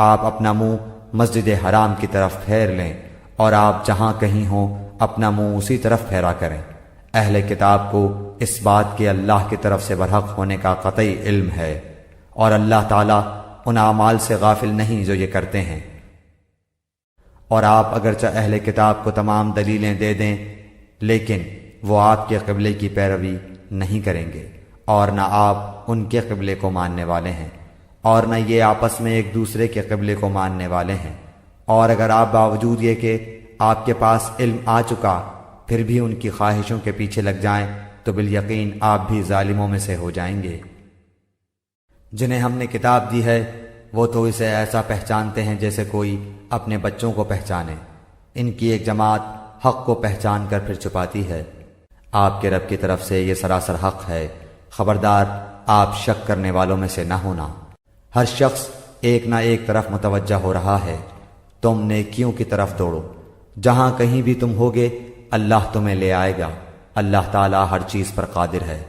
آپ اپنا منہ مسجد حرام کی طرف پھیر لیں، اور آپ جہاں کہیں ہوں اپنا منہ اسی طرف پھیرا کریں۔ اہل کتاب کو اس بات کے اللہ کی طرف سے برحق ہونے کا قطعی علم ہے، اور اللہ تعالیٰ ان اعمال سے غافل نہیں جو یہ کرتے ہیں۔ اور آپ اگرچہ اہل کتاب کو تمام دلیلیں دے دیں، لیکن وہ آپ کے قبلے کی پیروی نہیں کریں گے، اور نہ آپ ان کے قبلے کو ماننے والے ہیں، اور نہ یہ آپس میں ایک دوسرے کے قبلے کو ماننے والے ہیں۔ اور اگر آپ باوجود یہ کہ آپ کے پاس علم آ چکا پھر بھی ان کی خواہشوں کے پیچھے لگ جائیں تو بالیقین آپ بھی ظالموں میں سے ہو جائیں گے۔ جنہیں ہم نے کتاب دی ہے وہ تو اسے ایسا پہچانتے ہیں جیسے کوئی اپنے بچوں کو پہچانے۔ ان کی ایک جماعت حق کو پہچان کر پھر چھپاتی ہے۔ آپ کے رب کی طرف سے یہ سراسر حق ہے، خبردار آپ شک کرنے والوں میں سے نہ ہونا۔ ہر شخص ایک نہ ایک طرف متوجہ ہو رہا ہے، تم نیکیوں کی طرف دوڑو، جہاں کہیں بھی تم ہوگے اللہ تمہیں لے آئے گا۔ اللہ تعالیٰ ہر چیز پر قادر ہے۔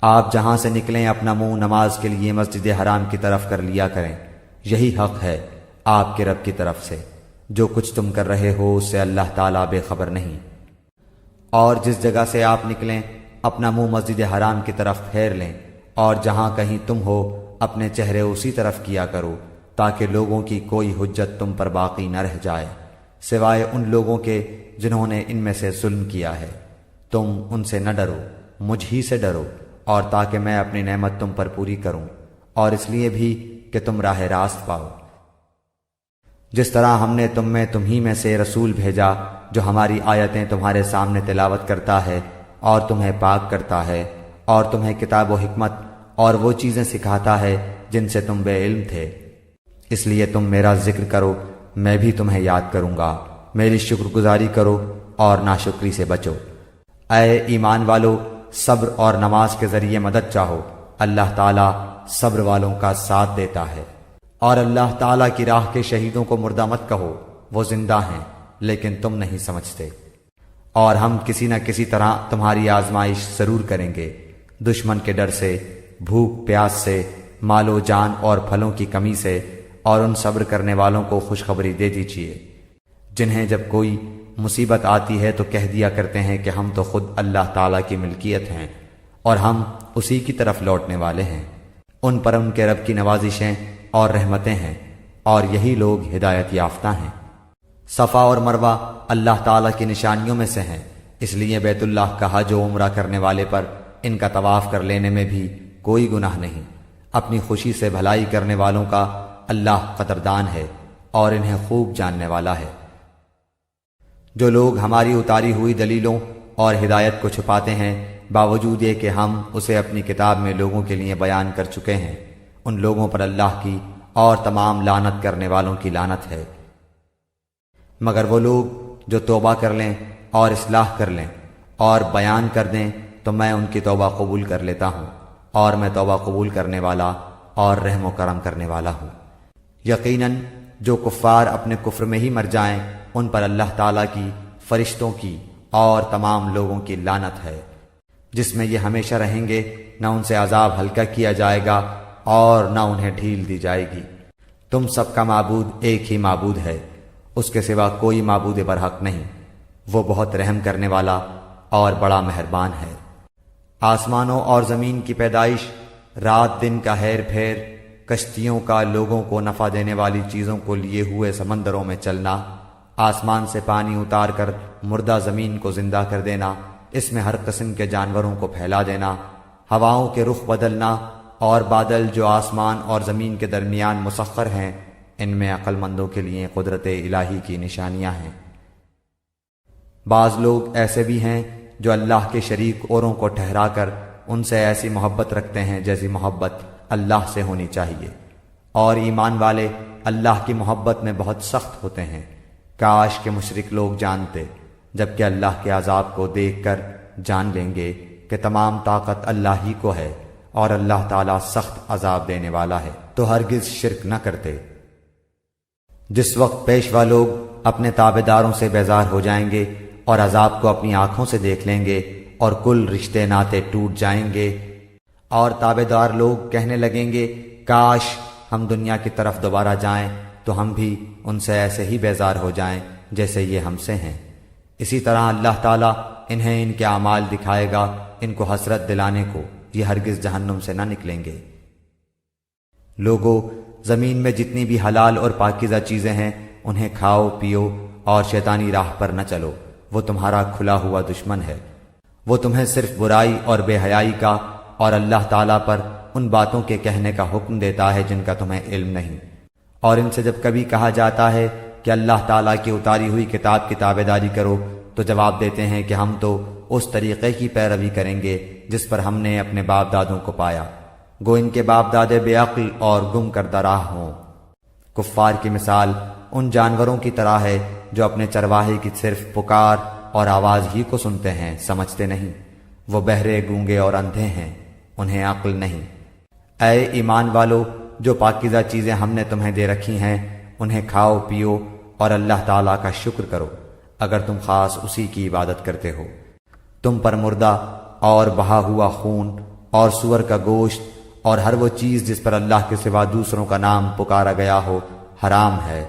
آپ جہاں سے نکلیں اپنا منہ نماز کے لیے مسجد حرام کی طرف کر لیا کریں، یہی حق ہے آپ کے رب کی طرف سے۔ جو کچھ تم کر رہے ہو اس سے اللہ تعالیٰ بے خبر نہیں۔ اور جس جگہ سے آپ نکلیں اپنا منہ مسجد حرام کی طرف پھیر لیں، اور جہاں کہیں تم ہو اپنے چہرے اسی طرف کیا کرو، تاکہ لوگوں کی کوئی حجت تم پر باقی نہ رہ جائے سوائے ان لوگوں کے جنہوں نے ان میں سے ظلم کیا ہے۔ تم ان سے نہ ڈرو، مجھ ہی سے ڈرو، اور تاکہ میں اپنی نعمت تم پر پوری کروں، اور اس لیے بھی کہ تم راہ راست پاؤ۔ جس طرح ہم نے تمہیں میں سے رسول بھیجا جو ہماری آیتیں تمہارے سامنے تلاوت کرتا ہے اور تمہیں پاک کرتا ہے، اور تمہیں کتاب و حکمت اور وہ چیزیں سکھاتا ہے جن سے تم بے علم تھے، اس لیے تم میرا ذکر کرو، میں بھی تمہیں یاد کروں گا۔ میری شکر گزاری کرو اور ناشکری سے بچو۔ اے ایمان والو، صبر اور نماز کے ذریعے مدد چاہو، اللہ تعالیٰ صبر والوں کا ساتھ دیتا ہے۔ اور اللہ تعالیٰ کی راہ کے شہیدوں کو مردہ مت کہو، وہ زندہ ہیں لیکن تم نہیں سمجھتے۔ اور ہم کسی نہ کسی طرح تمہاری آزمائش ضرور کریں گے، دشمن کے ڈر سے، بھوک پیاس سے، مال و جان اور پھلوں کی کمی سے، اور ان صبر کرنے والوں کو خوشخبری دے دیجیے جنہیں جب کوئی مصیبت آتی ہے تو کہہ دیا کرتے ہیں کہ ہم تو خود اللہ تعالیٰ کی ملکیت ہیں اور ہم اسی کی طرف لوٹنے والے ہیں۔ ان پر ان کے رب کی نوازشیں اور رحمتیں ہیں، اور یہی لوگ ہدایت یافتہ ہیں۔ صفا اور مروہ اللہ تعالیٰ کی نشانیوں میں سے ہیں، اس لیے بیت اللہ کا حج و عمرہ کرنے والے پر ان کا طواف کر لینے میں بھی کوئی گناہ نہیں۔ اپنی خوشی سے بھلائی کرنے والوں کا اللہ قدردان ہے اور انہیں خوب جاننے والا ہے۔ جو لوگ ہماری اتاری ہوئی دلیلوں اور ہدایت کو چھپاتے ہیں باوجود یہ کہ ہم اسے اپنی کتاب میں لوگوں کے لیے بیان کر چکے ہیں، ان لوگوں پر اللہ کی اور تمام لعنت کرنے والوں کی لعنت ہے۔ مگر وہ لوگ جو توبہ کر لیں اور اصلاح کر لیں اور بیان کر دیں تو میں ان کی توبہ قبول کر لیتا ہوں، اور میں توبہ قبول کرنے والا اور رحم و کرم کرنے والا ہوں۔ یقیناً جو کفار اپنے کفر میں ہی مر جائیں ان پر اللہ تعالیٰ کی، فرشتوں کی اور تمام لوگوں کی لعنت ہے، جس میں یہ ہمیشہ رہیں گے، نہ ان سے عذاب ہلکا کیا جائے گا اور نہ انہیں ڈھیل دی جائے گی۔ تم سب کا معبود ایک ہی معبود ہے، اس کے سوا کوئی معبود برحق نہیں، وہ بہت رحم کرنے والا اور بڑا مہربان ہے۔ آسمانوں اور زمین کی پیدائش، رات دن کا ہیر پھیر، کشتیوں کا لوگوں کو نفع دینے والی چیزوں کو لیے ہوئے سمندروں میں چلنا، آسمان سے پانی اتار کر مردہ زمین کو زندہ کر دینا، اس میں ہر قسم کے جانوروں کو پھیلا دینا، ہواؤں کے رخ بدلنا اور بادل جو آسمان اور زمین کے درمیان مسخر ہیں، ان میں عقل مندوں کے لیے قدرت الہی کی نشانیاں ہیں۔ بعض لوگ ایسے بھی ہیں جو اللہ کے شریک اوروں کو ٹھہرا کر ان سے ایسی محبت رکھتے ہیں جیسی محبت اللہ سے ہونی چاہیے، اور ایمان والے اللہ کی محبت میں بہت سخت ہوتے ہیں۔ کاش کہ مشرک لوگ جانتے، جبکہ اللہ کے عذاب کو دیکھ کر جان لیں گے کہ تمام طاقت اللہ ہی کو ہے اور اللہ تعالیٰ سخت عذاب دینے والا ہے، تو ہرگز شرک نہ کرتے۔ جس وقت پیشوا لوگ اپنے تابعداروں سے بیزار ہو جائیں گے اور عذاب کو اپنی آنکھوں سے دیکھ لیں گے اور کل رشتے ناطے ٹوٹ جائیں گے، اور تابعدار لوگ کہنے لگیں گے کاش ہم دنیا کی طرف دوبارہ جائیں تو ہم بھی ان سے ایسے ہی بیزار ہو جائیں جیسے یہ ہم سے ہیں۔ اسی طرح اللہ تعالیٰ انہیں ان کے اعمال دکھائے گا، ان کو حسرت دلانے کو، یہ ہرگز جہنم سے نہ نکلیں گے۔ لوگو، زمین میں جتنی بھی حلال اور پاکیزہ چیزیں ہیں انہیں کھاؤ پیو اور شیطانی راہ پر نہ چلو، وہ تمہارا کھلا ہوا دشمن ہے۔ وہ تمہیں صرف برائی اور بے حیائی کا اور اللہ تعالیٰ پر ان باتوں کے کہنے کا حکم دیتا ہے جن کا تمہیں علم نہیں، اور ان سے جب کبھی کہا جاتا ہے کہ اللہ تعالیٰ کی اتاری ہوئی کتاب کی تابعداری کرو تو جواب دیتے ہیں کہ ہم تو اس طریقے کی پیروی کریں گے جس پر ہم نے اپنے باپ دادوں کو پایا، گو ان کے باپ دادے بے عقل اور گم کردہ راہ ہوں۔ کفار کی مثال ان جانوروں کی طرح ہے جو اپنے چرواہے کی صرف پکار اور آواز ہی کو سنتے ہیں، سمجھتے نہیں۔ وہ بہرے، گونگے اور اندھے ہیں، انہیں عقل نہیں۔ اے ایمان والو، جو پاکیزہ چیزیں ہم نے تمہیں دے رکھی ہیں انہیں کھاؤ پیو اور اللہ تعالیٰ کا شکر کرو اگر تم خاص اسی کی عبادت کرتے ہو۔ تم پر مردہ اور بہا ہوا خون اور سور کا گوشت اور ہر وہ چیز جس پر اللہ کے سوا دوسروں کا نام پکارا گیا ہو حرام ہے۔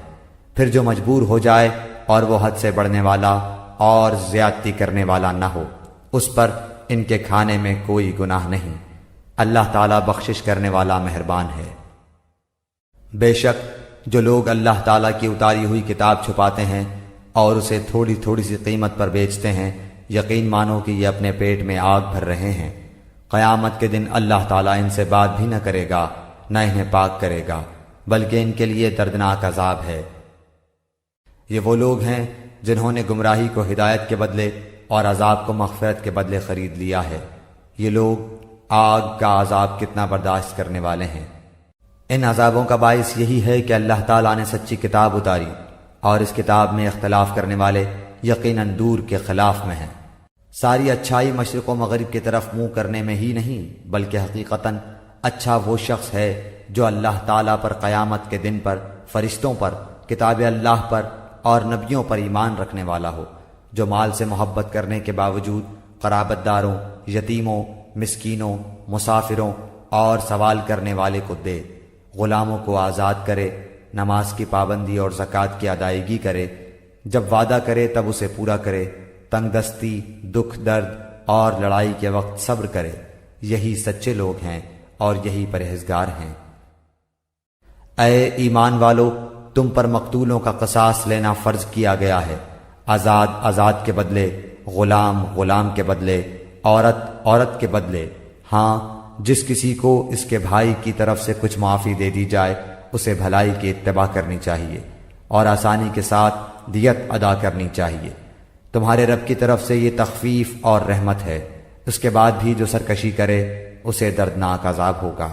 پھر جو مجبور ہو جائے اور وہ حد سے بڑھنے والا اور زیادتی کرنے والا نہ ہو، اس پر ان کے کھانے میں کوئی گناہ نہیں، اللہ تعالیٰ بخشش کرنے والا مہربان ہے۔ بے شک جو لوگ اللہ تعالیٰ کی اتاری ہوئی کتاب چھپاتے ہیں اور اسے تھوڑی تھوڑی سی قیمت پر بیچتے ہیں، یقین مانو کہ یہ اپنے پیٹ میں آگ بھر رہے ہیں۔ قیامت کے دن اللہ تعالیٰ ان سے بات بھی نہ کرے گا، نہ انہیں پاک کرے گا، بلکہ ان کے لیے دردناک عذاب ہے۔ یہ وہ لوگ ہیں جنہوں نے گمراہی کو ہدایت کے بدلے اور عذاب کو مغفرت کے بدلے خرید لیا ہے۔ یہ لوگ آگ کا عذاب کتنا برداشت کرنے والے ہیں۔ ان عذابوں کا باعث یہی ہے کہ اللہ تعالیٰ نے سچی کتاب اتاری اور اس کتاب میں اختلاف کرنے والے یقیناً دور کے خلاف میں ہیں۔ ساری اچھائی مشرق و مغرب کی طرف منہ کرنے میں ہی نہیں بلکہ حقیقتاً اچھا وہ شخص ہے جو اللہ تعالیٰ پر قیامت کے دن پر، فرشتوں پر، کتاب اللہ پر اور نبیوں پر ایمان رکھنے والا ہو، جو مال سے محبت کرنے کے باوجود قرابت داروں، یتیموں، مسکینوں، مسافروں اور سوال کرنے والے کو دے، غلاموں کو آزاد کرے، نماز کی پابندی اور زکوٰۃ کی ادائیگی کرے، جب وعدہ کرے تب اسے پورا کرے، تنگ دستی، دکھ درد اور لڑائی کے وقت صبر کرے، یہی سچے لوگ ہیں اور یہی پرہیزگار ہیں۔ اے ایمان والو، تم پر مقتولوں کا قصاص لینا فرض کیا گیا ہے، آزاد آزاد کے بدلے، غلام غلام کے بدلے، عورت عورت کے بدلے۔ ہاں، جس کسی کو اس کے بھائی کی طرف سے کچھ معافی دے دی جائے اسے بھلائی کی اتباع کرنی چاہیے اور آسانی کے ساتھ دیت ادا کرنی چاہیے۔ تمہارے رب کی طرف سے یہ تخفیف اور رحمت ہے، اس کے بعد بھی جو سرکشی کرے اسے دردناک عذاب ہوگا۔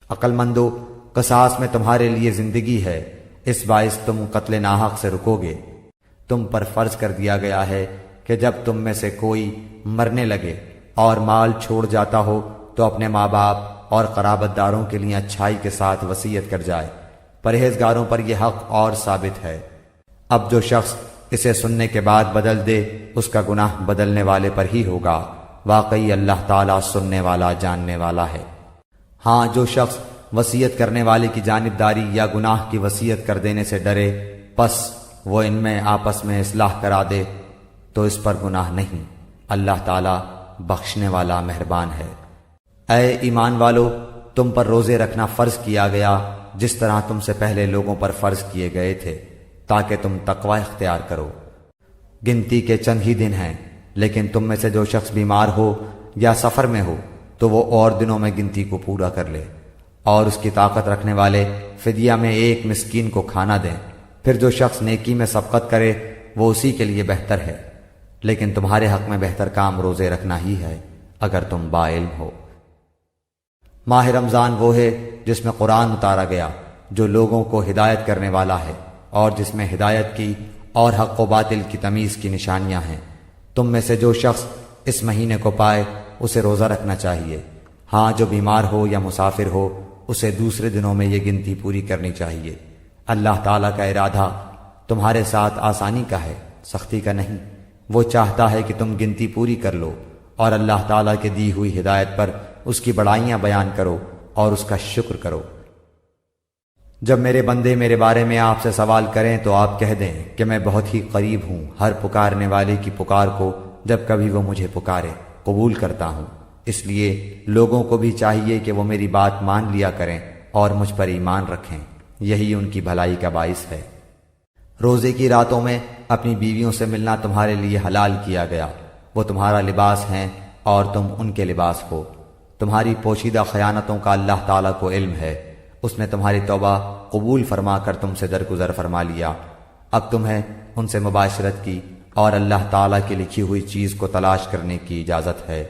عقل مندو، قصاص میں تمہارے لیے زندگی ہے، اس باعث تم قتل ناحق سے رکو گے۔ تم پر فرض کر دیا گیا ہے کہ جب تم میں سے کوئی مرنے لگے اور مال چھوڑ جاتا ہو تو اپنے ماں باپ اور قرابت داروں کے لیے اچھائی کے ساتھ وصیت کر جائے، پرہیزگاروں پر یہ حق اور ثابت ہے۔ اب جو شخص اسے سننے کے بعد بدل دے اس کا گناہ بدلنے والے پر ہی ہوگا، واقعی اللہ تعالیٰ سننے والا جاننے والا ہے۔ ہاں، جو شخص وصیت کرنے والے کی جانبداری یا گناہ کی وصیت کر دینے سے ڈرے پس وہ ان میں آپس میں اصلاح کرا دے تو اس پر گناہ نہیں، اللہ تعالیٰ بخشنے والا مہربان ہے۔ اے ایمان والو، تم پر روزے رکھنا فرض کیا گیا جس طرح تم سے پہلے لوگوں پر فرض کیے گئے تھے، تاکہ تم تقوی اختیار کرو۔ گنتی کے چند ہی دن ہیں، لیکن تم میں سے جو شخص بیمار ہو یا سفر میں ہو تو وہ اور دنوں میں گنتی کو پورا کر لے، اور اس کی طاقت رکھنے والے فدیہ میں ایک مسکین کو کھانا دیں۔ پھر جو شخص نیکی میں سبقت کرے وہ اسی کے لیے بہتر ہے، لیکن تمہارے حق میں بہتر کام روزے رکھنا ہی ہے اگر تم با علم ہو۔ ماہ رمضان وہ ہے جس میں قرآن اتارا گیا، جو لوگوں کو ہدایت کرنے والا ہے اور جس میں ہدایت کی اور حق و باطل کی تمیز کی نشانیاں ہیں۔ تم میں سے جو شخص اس مہینے کو پائے اسے روزہ رکھنا چاہیے۔ ہاں، جو بیمار ہو یا مسافر ہو اسے دوسرے دنوں میں یہ گنتی پوری کرنی چاہیے۔ اللہ تعالیٰ کا ارادہ تمہارے ساتھ آسانی کا ہے، سختی کا نہیں۔ وہ چاہتا ہے کہ تم گنتی پوری کر لو اور اللہ تعالیٰ کے دی ہوئی ہدایت پر اس کی بڑائیاں بیان کرو اور اس کا شکر کرو۔ جب میرے بندے میرے بارے میں آپ سے سوال کریں تو آپ کہہ دیں کہ میں بہت ہی قریب ہوں، ہر پکارنے والے کی پکار کو جب کبھی وہ مجھے پکارے قبول کرتا ہوں۔ اس لیے لوگوں کو بھی چاہیے کہ وہ میری بات مان لیا کریں اور مجھ پر ایمان رکھیں، یہی ان کی بھلائی کا باعث ہے۔ روزے کی راتوں میں اپنی بیویوں سے ملنا تمہارے لیے حلال کیا گیا، وہ تمہارا لباس ہیں اور تم ان کے لباس ہو۔ تمہاری پوشیدہ خیانتوں کا اللہ تعالیٰ کو علم ہے، اس نے تمہاری توبہ قبول فرما کر تم سے درگزر فرما لیا۔ اب تمہیں ان سے مباشرت کی اور اللہ تعالیٰ کی لکھی ہوئی چیز کو تلاش کرنے کی اجازت ہے۔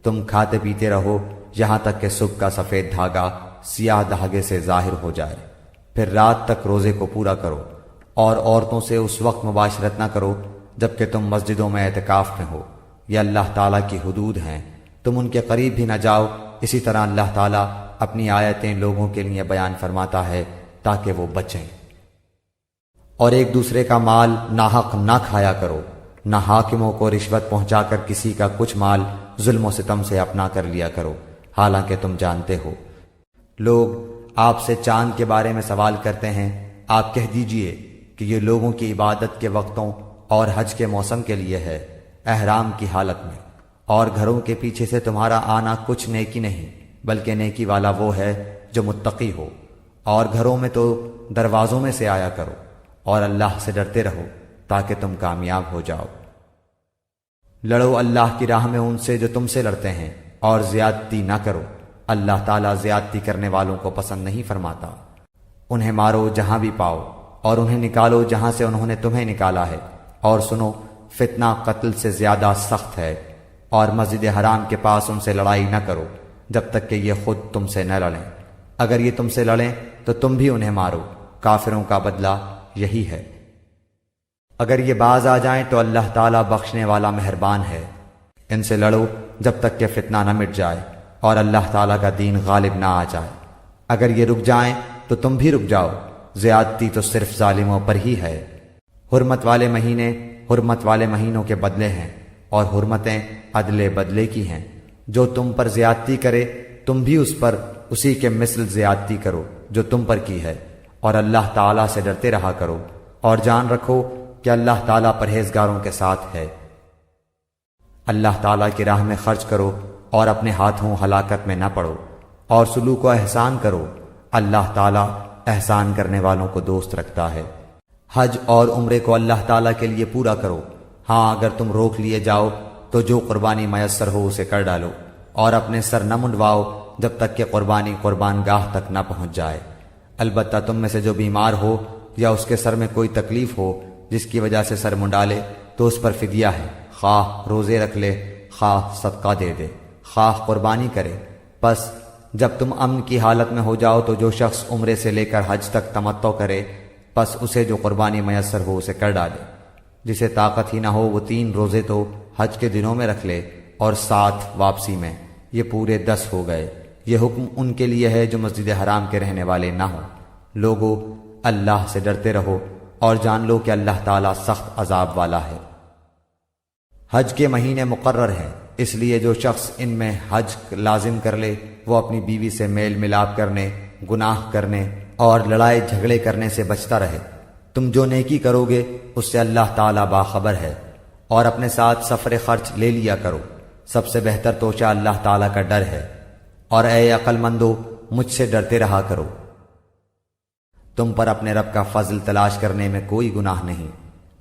تم کھاتے پیتے رہو یہاں تک کہ صبح کا سفید دھاگا سیاہ دھاگے سے ظاہر ہو جائے، پھر رات تک روزے کو پورا کرو، اور عورتوں سے اس وقت مباشرت نہ کرو جبکہ تم مسجدوں میں اعتکاف میں ہو، یہ اللہ تعالیٰ کی حدود ہیں، تم ان کے قریب بھی نہ جاؤ۔ اسی طرح اللہ تعالیٰ اپنی آیتیں لوگوں کے لیے بیان فرماتا ہے تاکہ وہ بچیں۔ اور ایک دوسرے کا مال ناحق نہ کھایا کرو، نہ حاکموں کو رشوت پہنچا کر کسی کا کچھ مال ظلم و ستم سے اپنا کر لیا کرو، حالانکہ تم جانتے ہو۔ لوگ آپ سے چاند کے بارے میں سوال کرتے ہیں، آپ کہہ دیجئے کہ یہ لوگوں کی عبادت کے وقتوں اور حج کے موسم کے لیے ہے، احرام کی حالت میں، اور گھروں کے پیچھے سے تمہارا آنا کچھ نیکی نہیں بلکہ نیکی والا وہ ہے جو متقی ہو، اور گھروں میں تو دروازوں میں سے آیا کرو، اور اللہ سے ڈرتے رہو تاکہ تم کامیاب ہو جاؤ۔ لڑو اللہ کی راہ میں ان سے جو تم سے لڑتے ہیں، اور زیادتی نہ کرو، اللہ تعالیٰ زیادتی کرنے والوں کو پسند نہیں فرماتا۔ انہیں مارو جہاں بھی پاؤ، اور انہیں نکالو جہاں سے انہوں نے تمہیں نکالا ہے، اور سنو فتنہ قتل سے زیادہ سخت ہے، اور مسجد حرام کے پاس ان سے لڑائی نہ کرو جب تک کہ یہ خود تم سے نہ لڑیں، اگر یہ تم سے لڑیں تو تم بھی انہیں مارو، کافروں کا بدلہ یہی ہے۔ اگر یہ باز آ جائیں تو اللہ تعالیٰ بخشنے والا مہربان ہے۔ ان سے لڑو جب تک کہ فتنہ نہ مٹ جائے، اور اللہ تعالیٰ کا دین غالب نہ آ جائے۔ اگر یہ رک جائیں تو تم بھی رک جاؤ، زیادتی تو صرف ظالموں پر ہی ہے۔ حرمت والے مہینے حرمت والے مہینوں کے بدلے ہیں، اور حرمتیں عدلے بدلے کی ہیں۔ جو تم پر زیادتی کرے تم بھی اس پر اسی کے مثل زیادتی کرو جو تم پر کی ہے، اور اللہ تعالیٰ سے ڈرتے رہا کرو، اور جان رکھو کہ اللہ تعالیٰ پرہیزگاروں کے ساتھ ہے۔ اللہ تعالیٰ کی راہ میں خرچ کرو اور اپنے ہاتھوں ہلاکت میں نہ پڑو، اور سلوک و احسان کرو، اللہ تعالیٰ احسان کرنے والوں کو دوست رکھتا ہے۔ حج اور عمرے کو اللہ تعالیٰ کے لیے پورا کرو۔ ہاں اگر تم روک لیے جاؤ تو جو قربانی میسر ہو اسے کر ڈالو، اور اپنے سر نہ منڈواؤ جب تک کہ قربانی قربان گاہ تک نہ پہنچ جائے۔ البتہ تم میں سے جو بیمار ہو یا اس کے سر میں کوئی تکلیف ہو جس کی وجہ سے سر منڈا لے تو اس پر فدیہ ہے، خواہ روزے رکھ لے، خواہ صدقہ دے دے، خواہ قربانی کرے۔ پس جب تم امن کی حالت میں ہو جاؤ تو جو شخص عمرے سے لے کر حج تک تمتع کرے، پس اسے جو قربانی میسر ہو اسے کر ڈالے۔ جسے طاقت ہی نہ ہو وہ 3 روزے تو حج کے دنوں میں رکھ لے اور 7 واپسی میں، یہ پورے 10 ہو گئے۔ یہ حکم ان کے لیے ہے جو مسجد حرام کے رہنے والے نہ ہوں۔ لوگو اللہ سے ڈرتے رہو اور جان لو کہ اللہ تعالیٰ سخت عذاب والا ہے۔ حج کے مہینے مقرر ہیں، اس لیے جو شخص ان میں حج لازم کر لے وہ اپنی بیوی سے میل ملاپ کرنے، گناہ کرنے اور لڑائی جھگڑے کرنے سے بچتا رہے۔ تم جو نیکی کرو گے اس سے اللہ تعالیٰ باخبر ہے، اور اپنے ساتھ سفر خرچ لے لیا کرو۔ سب سے بہتر توشہ اللہ تعالیٰ کا ڈر ہے، اور اے عقل مندو مجھ سے ڈرتے رہا کرو۔ تم پر اپنے رب کا فضل تلاش کرنے میں کوئی گناہ نہیں۔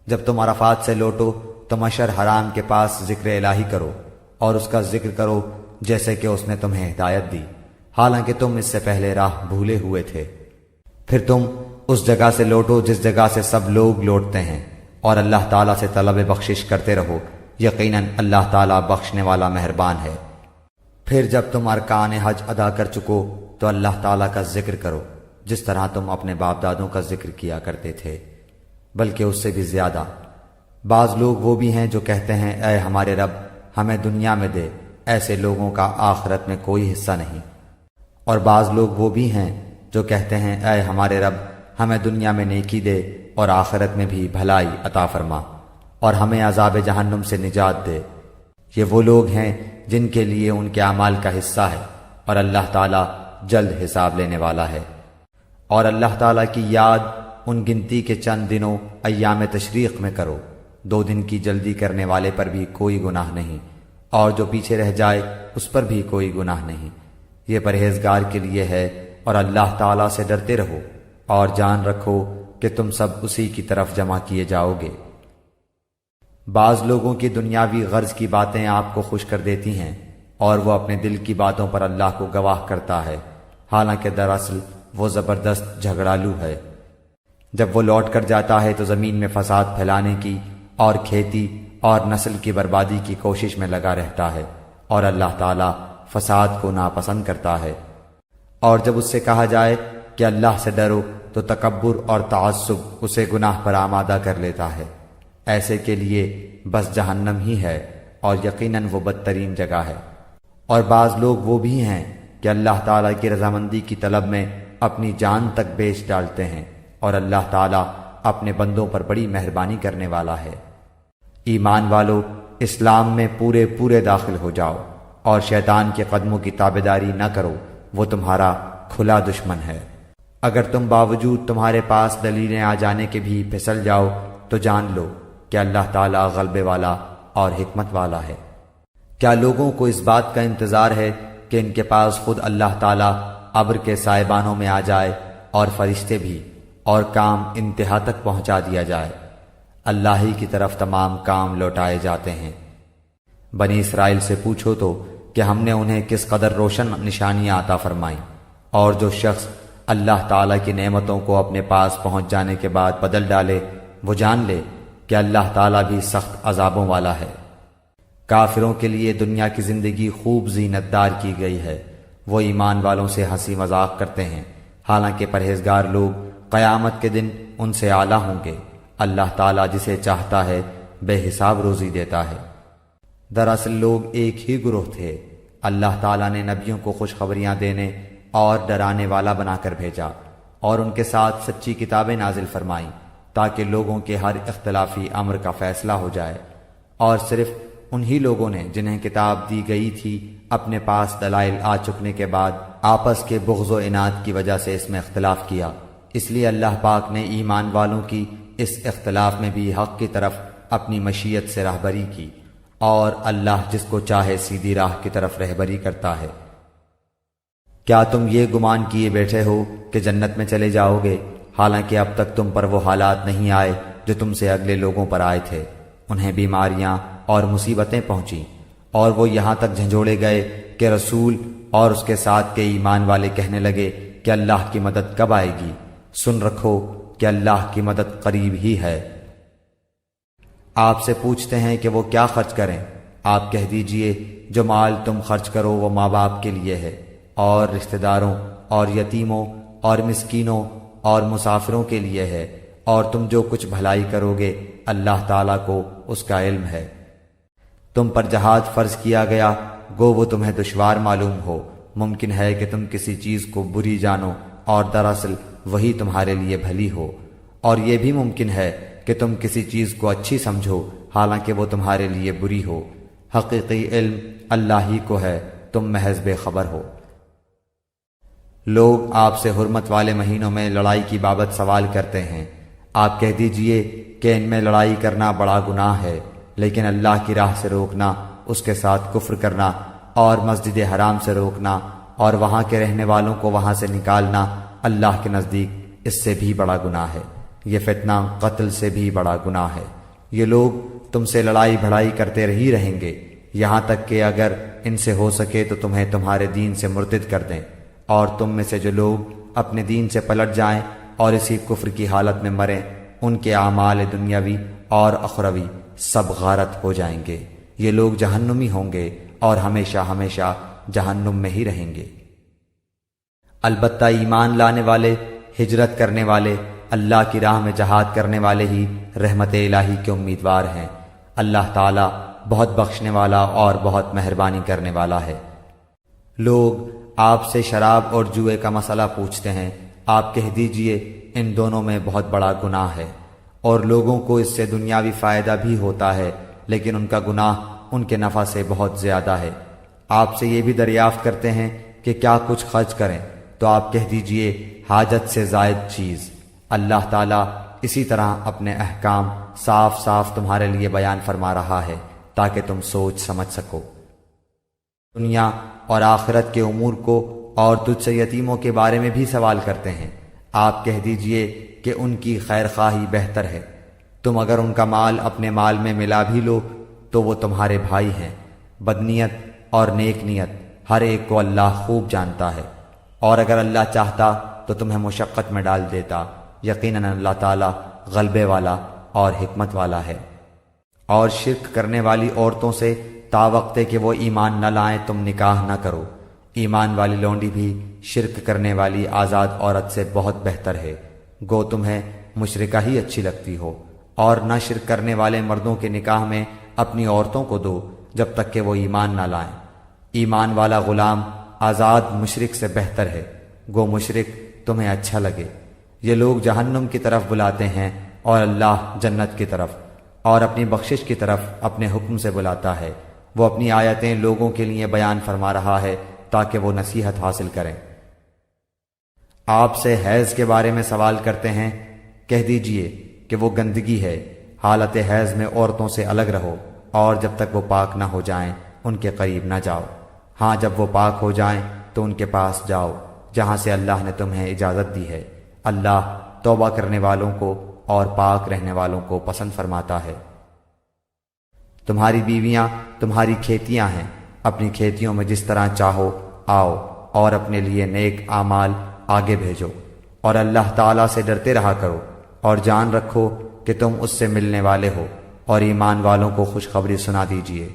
جب تم عرفات سے لوٹو تو مشعر حرام کے پاس ذکر الہی کرو اور اس کا ذکر کرو جیسے کہ اس نے تمہیں ہدایت دی، حالانکہ تم اس سے پہلے راہ بھولے ہوئے تھے۔ پھر تم اس جگہ سے لوٹو جس جگہ سے سب لوگ لوٹتے ہیں، اور اللہ تعالیٰ سے طلب بخشش کرتے رہو، یقیناً اللہ تعالیٰ بخشنے والا مہربان ہے۔ پھر جب تم ارکان حج ادا کر چکو تو اللہ تعالیٰ کا ذکر کرو جس طرح تم اپنے باپ دادوں کا ذکر کیا کرتے تھے، بلکہ اس سے بھی زیادہ۔ بعض لوگ وہ بھی ہیں جو کہتے ہیں اے ہمارے رب ہمیں دنیا میں دے، ایسے لوگوں کا آخرت میں کوئی حصہ نہیں۔ اور بعض لوگ وہ بھی ہیں جو کہتے ہیں اے ہمارے رب ہمیں دنیا میں نیکی دے اور آخرت میں بھی بھلائی عطا فرما، اور ہمیں عذاب جہنم سے نجات دے۔ یہ وہ لوگ ہیں جن کے لیے ان کے اعمال کا حصہ ہے، اور اللہ تعالیٰ جلد حساب لینے والا ہے۔ اور اللہ تعالیٰ کی یاد ان گنتی کے چند دنوں ایام تشریق میں کرو۔ 2 دن کی جلدی کرنے والے پر بھی کوئی گناہ نہیں، اور جو پیچھے رہ جائے اس پر بھی کوئی گناہ نہیں۔ یہ پرہیزگار کے لیے ہے، اور اللہ تعالیٰ سے ڈرتے رہو اور جان رکھو کہ تم سب اسی کی طرف جمع کیے جاؤ گے۔ بعض لوگوں کی دنیاوی غرض کی باتیں آپ کو خوش کر دیتی ہیں، اور وہ اپنے دل کی باتوں پر اللہ کو گواہ کرتا ہے، حالانکہ دراصل وہ زبردست جھگڑالو ہے۔ جب وہ لوٹ کر جاتا ہے تو زمین میں فساد پھیلانے کی اور کھیتی اور نسل کی بربادی کی کوشش میں لگا رہتا ہے، اور اللہ تعالیٰ فساد کو ناپسند کرتا ہے۔ اور جب اس سے کہا جائے کہ اللہ سے ڈرو تو تکبر اور تعصب اسے گناہ پر آمادہ کر لیتا ہے۔ ایسے کے لیے بس جہنم ہی ہے، اور یقیناً وہ بدترین جگہ ہے۔ اور بعض لوگ وہ بھی ہیں کہ اللہ تعالیٰ کی رضامندی کی طلب میں اپنی جان تک بیچ ڈالتے ہیں، اور اللہ تعالیٰ اپنے بندوں پر بڑی مہربانی کرنے والا ہے۔ ایمان والو اسلام میں پورے داخل ہو جاؤ، اور شیطان کے قدموں کی تابعداری نہ کرو، وہ تمہارا کھلا دشمن ہے۔ اگر تم باوجود تمہارے پاس دلیلیں آ جانے کے بھی پھسل جاؤ تو جان لو کہ اللہ تعالیٰ غلبے والا اور حکمت والا ہے۔ کیا لوگوں کو اس بات کا انتظار ہے کہ ان کے پاس خود اللہ تعالیٰ ابر کے سائبانوں میں آ جائے اور فرشتے بھی، اور کام انتہا تک پہنچا دیا جائے؟ اللہ ہی کی طرف تمام کام لوٹائے جاتے ہیں۔ بنی اسرائیل سے پوچھو تو کہ ہم نے انہیں کس قدر روشن نشانیاں عطا فرمائیں، اور جو شخص اللہ تعالیٰ کی نعمتوں کو اپنے پاس پہنچ جانے کے بعد بدل ڈالے وہ جان لے کہ اللہ تعالیٰ بھی سخت عذابوں والا ہے۔ کافروں کے لیے دنیا کی زندگی خوب زینت دار کی گئی ہے، وہ ایمان والوں سے ہنسی مذاق کرتے ہیں، حالانکہ پرہیزگار لوگ قیامت کے دن ان سے اعلیٰ ہوں گے۔ اللہ تعالیٰ جسے چاہتا ہے بے حساب روزی دیتا ہے۔ دراصل لوگ ایک ہی گروہ تھے، اللہ تعالیٰ نے نبیوں کو خوشخبریاں دینے اور ڈرانے والا بنا کر بھیجا اور ان کے ساتھ سچی کتابیں نازل فرمائیں تاکہ لوگوں کے ہر اختلافی امر کا فیصلہ ہو جائے، اور صرف انہی لوگوں نے جنہیں کتاب دی گئی تھی اپنے پاس دلائل آ چکنے کے بعد آپس کے بغض و عناد کی وجہ سے اس میں اختلاف کیا۔ اس لیے اللہ پاک نے ایمان والوں کی اس اختلاف میں بھی حق کی طرف اپنی مشیت سے راہبری کی، اور اللہ جس کو چاہے سیدھی راہ کی طرف رہبری کرتا ہے۔ کیا تم یہ گمان کیے بیٹھے ہو کہ جنت میں چلے جاؤ گے، حالانکہ اب تک تم پر وہ حالات نہیں آئے جو تم سے اگلے لوگوں پر آئے تھے؟ انہیں بیماریاں اور مصیبتیں پہنچیں، اور وہ یہاں تک جھنجھوڑے گئے کہ رسول اور اس کے ساتھ کے ایمان والے کہنے لگے کہ اللہ کی مدد کب آئے گی؟ سن رکھو کہ اللہ کی مدد قریب ہی ہے۔ آپ سے پوچھتے ہیں کہ وہ کیا خرچ کریں؟ آپ کہہ دیجئے جو مال تم خرچ کرو وہ ماں باپ کے لیے ہے، اور رشتہ داروں اور یتیموں اور مسکینوں اور مسافروں کے لیے ہے، اور تم جو کچھ بھلائی کرو گے اللہ تعالیٰ کو اس کا علم ہے۔ تم پر جہاد فرض کیا گیا، گو وہ تمہیں دشوار معلوم ہو، ممکن ہے کہ تم کسی چیز کو بری جانو اور دراصل وہی تمہارے لیے بھلی ہو، اور یہ بھی ممکن ہے کہ تم کسی چیز کو اچھی سمجھو حالانکہ وہ تمہارے لیے بری ہو۔ حقیقی علم اللہ ہی کو ہے، تم محض بے خبر ہو۔ لوگ آپ سے حرمت والے مہینوں میں لڑائی کی بابت سوال کرتے ہیں، آپ کہہ دیجئے کہ ان میں لڑائی کرنا بڑا گناہ ہے، لیکن اللہ کی راہ سے روکنا، اس کے ساتھ کفر کرنا اور مسجد حرام سے روکنا اور وہاں کے رہنے والوں کو وہاں سے نکالنا اللہ کے نزدیک اس سے بھی بڑا گناہ ہے۔ یہ فتنہ قتل سے بھی بڑا گناہ ہے۔ یہ لوگ تم سے لڑائی بھڑائی کرتے ہی رہیں گے، یہاں تک کہ اگر ان سے ہو سکے تو تمہیں تمہارے دین سے مرتد کر دیں، اور تم میں سے جو لوگ اپنے دین سے پلٹ جائیں اور اسی کفر کی حالت میں مریں، ان کے اعمال دنیاوی اور اخروی سب غارت ہو جائیں گے۔ یہ لوگ جہنمی ہوں گے اور ہمیشہ ہمیشہ جہنم میں ہی رہیں گے۔ البتہ ایمان لانے والے، ہجرت کرنے والے، اللہ کی راہ میں جہاد کرنے والے ہی رحمت الہی کے امیدوار ہیں۔ اللہ تعالیٰ بہت بخشنے والا اور بہت مہربانی کرنے والا ہے۔ لوگ آپ سے شراب اور جوئے کا مسئلہ پوچھتے ہیں، آپ کہہ دیجئے ان دونوں میں بہت بڑا گناہ ہے، اور لوگوں کو اس سے دنیاوی فائدہ بھی ہوتا ہے، لیکن ان کا گناہ ان کے نفع سے بہت زیادہ ہے۔ آپ سے یہ بھی دریافت کرتے ہیں کہ کیا کچھ خرچ کریں، تو آپ کہہ دیجئے حاجت سے زائد چیز۔ اللہ تعالیٰ اسی طرح اپنے احکام صاف صاف تمہارے لیے بیان فرما رہا ہے تاکہ تم سوچ سمجھ سکو۔ دنیا اور آخرت کے امور کو اور تجھ سے یتیموں کے بارے میں بھی سوال کرتے ہیں، آپ کہہ دیجئے کہ ان کی خیر خواہی بہتر ہے۔ تم اگر ان کا مال اپنے مال میں ملا بھی لو تو وہ تمہارے بھائی ہیں۔ بدنیت اور نیک نیت ہر ایک کو اللہ خوب جانتا ہے، اور اگر اللہ چاہتا تو تمہیں مشقت میں ڈال دیتا، یقیناً اللہ تعالیٰ غلبے والا اور حکمت والا ہے۔ اور شرک کرنے والی عورتوں سے تا وقت کہ وہ ایمان نہ لائیں تم نکاح نہ کرو۔ ایمان والی لونڈی بھی شرک کرنے والی آزاد عورت سے بہت بہتر ہے، گو تمہیں مشرکہ ہی اچھی لگتی ہو۔ اور نہ شرک کرنے والے مردوں کے نکاح میں اپنی عورتوں کو دو جب تک کہ وہ ایمان نہ لائیں۔ ایمان والا غلام آزاد مشرک سے بہتر ہے، گو مشرک تمہیں اچھا لگے۔ یہ لوگ جہنم کی طرف بلاتے ہیں اور اللہ جنت کی طرف، اور اپنی بخشش کی طرف اپنے حکم سے بلاتا ہے۔ وہ اپنی آیتیں لوگوں کے لیے بیان فرما رہا ہے تاکہ وہ نصیحت حاصل کریں۔ آپ سے حیض کے بارے میں سوال کرتے ہیں، کہہ دیجئے کہ وہ گندگی ہے، حالت حیض میں عورتوں سے الگ رہو، اور جب تک وہ پاک نہ ہو جائیں ان کے قریب نہ جاؤ۔ ہاں جب وہ پاک ہو جائیں تو ان کے پاس جاؤ جہاں سے اللہ نے تمہیں اجازت دی ہے۔ اللہ توبہ کرنے والوں کو اور پاک رہنے والوں کو پسند فرماتا ہے۔ تمہاری بیویاں تمہاری کھیتیاں ہیں، اپنی کھیتیوں میں جس طرح چاہو آؤ، اور اپنے لیے نیک اعمال آگے بھیجو، اور اللہ تعالیٰ سے ڈرتے رہا کرو، اور جان رکھو کہ تم اس سے ملنے والے ہو، اور ایمان والوں کو خوشخبری سنا دیجیے۔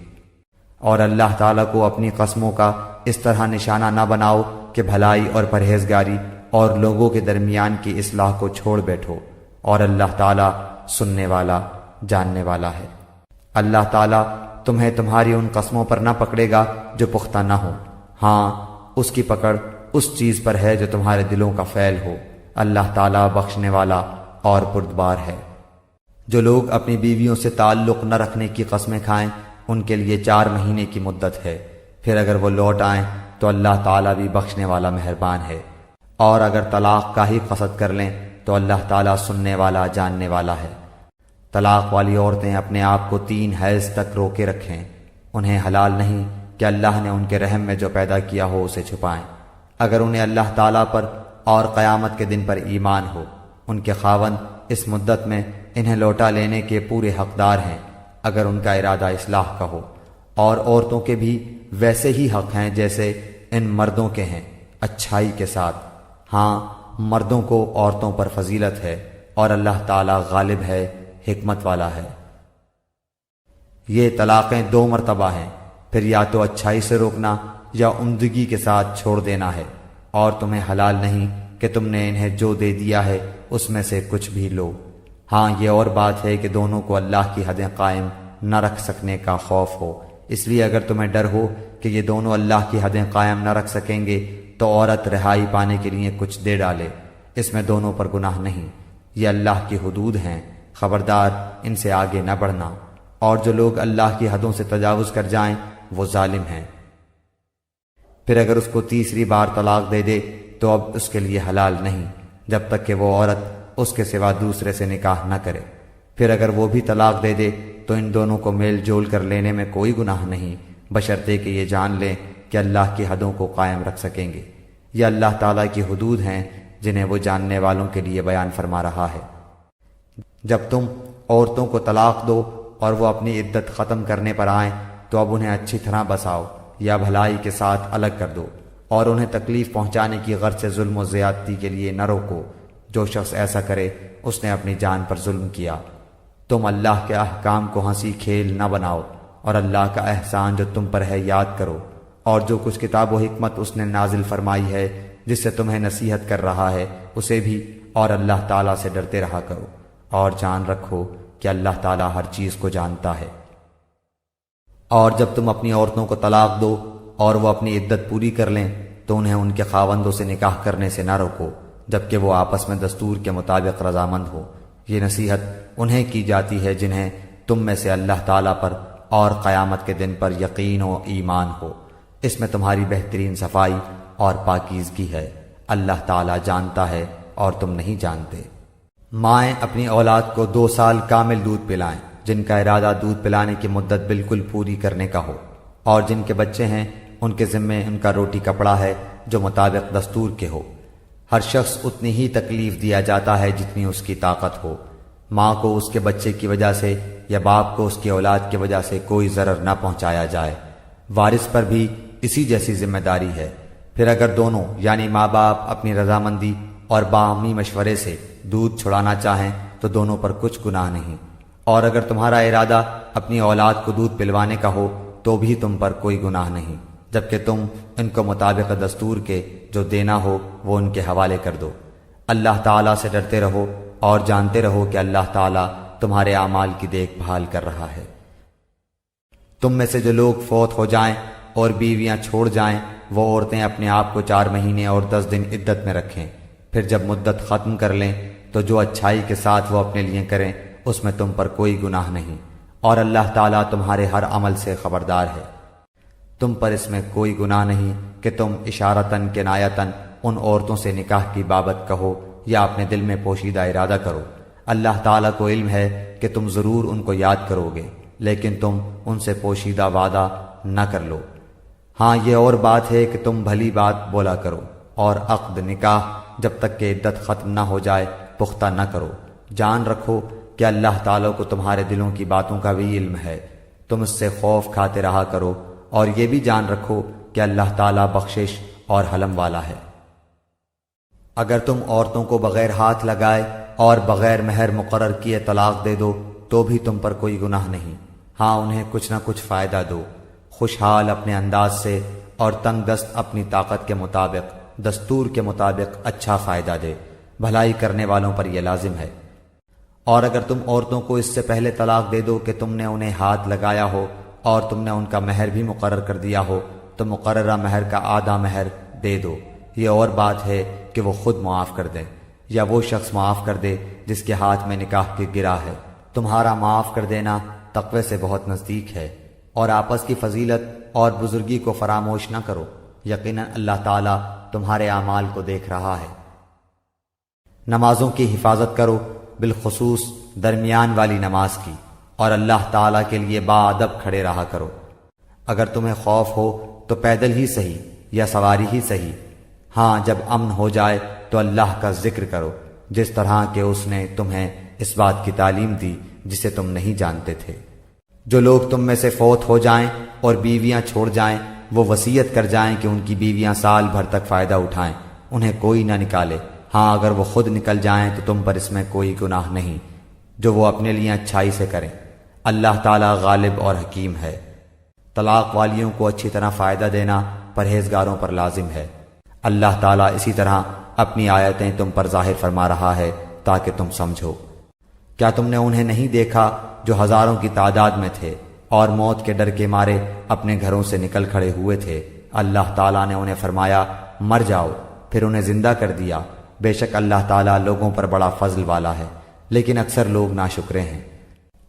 اور اللہ تعالیٰ کو اپنی قسموں کا اس طرح نشانہ نہ بناؤ کہ بھلائی اور پرہیزگاری اور لوگوں کے درمیان کی اصلاح کو چھوڑ بیٹھو، اور اللہ تعالیٰ سننے والا جاننے والا ہے۔ اللہ تعالیٰ تمہیں تمہاری ان قسموں پر نہ پکڑے گا جو پختہ نہ ہو، ہاں اس کی پکڑ اس چیز پر ہے جو تمہارے دلوں کا فعل ہو۔ اللہ تعالیٰ بخشنے والا اور بردبار ہے۔ جو لوگ اپنی بیویوں سے تعلق نہ رکھنے کی قسمیں کھائیں ان کے لیے 4 مہینے کی مدت ہے، پھر اگر وہ لوٹ آئیں تو اللہ تعالیٰ بھی بخشنے والا مہربان ہے، اور اگر طلاق کا ہی قصد کر لیں تو اللہ تعالیٰ سننے والا جاننے والا ہے۔ طلاق والی عورتیں اپنے آپ کو 3 حیض تک روکے رکھیں، انہیں حلال نہیں کہ اللہ نے ان کے رحم میں جو پیدا کیا ہو اسے چھپائیں۔ اگر انہیں اللہ تعالیٰ پر اور قیامت کے دن پر ایمان ہو، ان کے خاوند اس مدت میں انہیں لوٹا لینے کے پورے حقدار ہیں اگر ان کا ارادہ اصلاح کا ہو، اور عورتوں کے بھی ویسے ہی حق ہیں جیسے ان مردوں کے ہیں، اچھائی کے ساتھ۔ ہاں مردوں کو عورتوں پر فضیلت ہے اور اللہ تعالیٰ غالب ہے، حکمت والا ہے۔ یہ طلاقیں 2 مرتبہ ہیں، پھر یا تو اچھائی سے روکنا یا عمدگی کے ساتھ چھوڑ دینا ہے، اور تمہیں حلال نہیں کہ تم نے انہیں جو دے دیا ہے اس میں سے کچھ بھی لو۔ ہاں یہ اور بات ہے کہ دونوں کو اللہ کی حدیں قائم نہ رکھ سکنے کا خوف ہو، اس لیے اگر تمہیں ڈر ہو کہ یہ دونوں اللہ کی حدیں قائم نہ رکھ سکیں گے تو عورت رہائی پانے کے لیے کچھ دے ڈالے، اس میں دونوں پر گناہ نہیں، یہ اللہ کی حدود ہیں، خبردار ان سے آگے نہ بڑھنا، اور جو لوگ اللہ کی حدوں سے تجاوز کر جائیں وہ ظالم ہیں۔ پھر اگر اس کو 3 بار طلاق دے دے تو اب اس کے لیے حلال نہیں جب تک کہ وہ عورت اس کے سوا دوسرے سے نکاح نہ کرے۔ پھر اگر وہ بھی طلاق دے دے تو ان دونوں کو میل جول کر لینے میں کوئی گناہ نہیں، بشرطے کہ یہ جان لیں کہ اللہ کی حدوں کو قائم رکھ سکیں گے۔ یہ اللہ تعالیٰ کی حدود ہیں جنہیں وہ جاننے والوں کے لیے بیان فرما رہا ہے۔ جب تم عورتوں کو طلاق دو اور وہ اپنی عدت ختم کرنے پر آئیں تو اب انہیں اچھی طرح بساؤ یا بھلائی کے ساتھ الگ کر دو، اور انہیں تکلیف پہنچانے کی غرض سے ظلم و زیادتی کے لیے نہ روکو۔ جو شخص ایسا کرے اس نے اپنی جان پر ظلم کیا۔ تم اللہ کے احکام کو ہنسی کھیل نہ بناؤ، اور اللہ کا احسان جو تم پر ہے یاد کرو، اور جو کچھ کتاب و حکمت اس نے نازل فرمائی ہے جس سے تمہیں نصیحت کر رہا ہے اسے بھی، اور اللہ تعالیٰ سے ڈرتے رہا کرو، اور جان رکھو کہ اللہ تعالیٰ ہر چیز کو جانتا ہے۔ اور جب تم اپنی عورتوں کو طلاق دو اور وہ اپنی عدت پوری کر لیں تو انہیں ان کے خاوندوں سے نکاح کرنے سے نہ روکو جبکہ وہ آپس میں دستور کے مطابق رضامند ہو۔ یہ نصیحت انہیں کی جاتی ہے جنہیں تم میں سے اللہ تعالیٰ پر اور قیامت کے دن پر یقین و ایمان ہو، اس میں تمہاری بہترین صفائی اور پاکیزگی ہے، اللہ تعالیٰ جانتا ہے اور تم نہیں جانتے۔ مائیں اپنی اولاد کو 2 سال کامل دودھ پلائیں جن کا ارادہ دودھ پلانے کی مدت بالکل پوری کرنے کا ہو، اور جن کے بچے ہیں ان کے ذمے ان کا روٹی کپڑا ہے جو مطابق دستور کے ہو۔ ہر شخص اتنی ہی تکلیف دیا جاتا ہے جتنی اس کی طاقت ہو۔ ماں کو اس کے بچے کی وجہ سے یا باپ کو اس کی اولاد کی وجہ سے کوئی ضرر نہ پہنچایا جائے۔ وارث پر بھی اسی جیسی ذمہ داری ہے۔ پھر اگر دونوں یعنی ماں باپ اپنی رضامندی اور باہمی مشورے سے دودھ چھڑانا چاہیں تو دونوں پر کچھ گناہ نہیں، اور اگر تمہارا ارادہ اپنی اولاد کو دودھ پلوانے کا ہو تو بھی تم پر کوئی گناہ نہیں، جبکہ تم ان کو مطابق دستور کے جو دینا ہو وہ ان کے حوالے کر دو۔ اللہ تعالیٰ سے ڈرتے رہو اور جانتے رہو کہ اللہ تعالیٰ تمہارے اعمال کی دیکھ بھال کر رہا ہے۔ تم میں سے جو لوگ فوت ہو جائیں اور بیویاں چھوڑ جائیں وہ عورتیں اپنے آپ کو 4 مہینے اور 10 دن عدت میں رکھیں، پھر جب مدت ختم کر لیں تو جو اچھائی کے ساتھ وہ اپنے لیے کریں اس میں تم پر کوئی گناہ نہیں، اور اللہ تعالیٰ تمہارے ہر عمل سے خبردار ہے۔ تم پر اس میں کوئی گناہ نہیں کہ تم اشارتاً کنایتاً ان عورتوں سے نکاح کی بابت کہو یا اپنے دل میں پوشیدہ ارادہ کرو۔ اللہ تعالیٰ کو علم ہے کہ تم ضرور ان کو یاد کرو گے، لیکن تم ان سے پوشیدہ وعدہ نہ کر لو۔ ہاں یہ اور بات ہے کہ تم بھلی بات بولا کرو، اور عقد نکاح جب تک کہ عدت ختم نہ ہو جائے پختہ نہ کرو۔ جان رکھو کہ اللہ تعالیٰ کو تمہارے دلوں کی باتوں کا بھی علم ہے، تم اس سے خوف کھاتے رہا کرو، اور یہ بھی جان رکھو کہ اللہ تعالیٰ بخشش اور حلم والا ہے۔ اگر تم عورتوں کو بغیر ہاتھ لگائے اور بغیر مہر مقرر کیے طلاق دے دو تو بھی تم پر کوئی گناہ نہیں، ہاں انہیں کچھ نہ کچھ فائدہ دو، خوشحال اپنے انداز سے اور تنگ دست اپنی طاقت کے مطابق دستور کے مطابق اچھا فائدہ دے، بھلائی کرنے والوں پر یہ لازم ہے۔ اور اگر تم عورتوں کو اس سے پہلے طلاق دے دو کہ تم نے انہیں ہاتھ لگایا ہو اور تم نے ان کا مہر بھی مقرر کر دیا ہو تو مقررہ مہر کا آدھا مہر دے دو۔ یہ اور بات ہے کہ وہ خود معاف کر دیں یا وہ شخص معاف کر دے جس کے ہاتھ میں نکاح کی گرہ ہے۔ تمہارا معاف کر دینا تقوی سے بہت نزدیک ہے، اور آپس کی فضیلت اور بزرگی کو فراموش نہ کرو، یقیناً اللہ تعالیٰ تمہارے اعمال کو دیکھ رہا ہے۔ نمازوں کی حفاظت کرو، بالخصوص درمیان والی نماز کی، اور اللہ تعالیٰ کے لیے باادب کھڑے رہا کرو۔ اگر تمہیں خوف ہو تو پیدل ہی صحیح یا سواری ہی صحیح، ہاں جب امن ہو جائے تو اللہ کا ذکر کرو، جس طرح کہ اس نے تمہیں اس بات کی تعلیم دی جسے تم نہیں جانتے تھے۔ جو لوگ تم میں سے فوت ہو جائیں اور بیویاں چھوڑ جائیں، وہ وصیت کر جائیں کہ ان کی بیویاں سال بھر تک فائدہ اٹھائیں، انہیں کوئی نہ نکالے، ہاں اگر وہ خود نکل جائیں تو تم پر اس میں کوئی گناہ نہیں، جو وہ اپنے لیے اچھائی سے کریں۔ اللہ تعالیٰ غالب اور حکیم ہے۔ طلاق والیوں کو اچھی طرح فائدہ دینا پرہیزگاروں پر لازم ہے۔ اللہ تعالیٰ اسی طرح اپنی آیتیں تم پر ظاہر فرما رہا ہے تاکہ تم سمجھو۔ کیا تم نے انہیں نہیں دیکھا جو ہزاروں کی تعداد میں تھے اور موت کے ڈر کے مارے اپنے گھروں سے نکل کھڑے ہوئے تھے؟ اللہ تعالیٰ نے انہیں فرمایا مر جاؤ، پھر انہیں زندہ کر دیا۔ بے شک اللہ تعالیٰ لوگوں پر بڑا فضل والا ہے، لیکن اکثر لوگ ناشکرے ہیں۔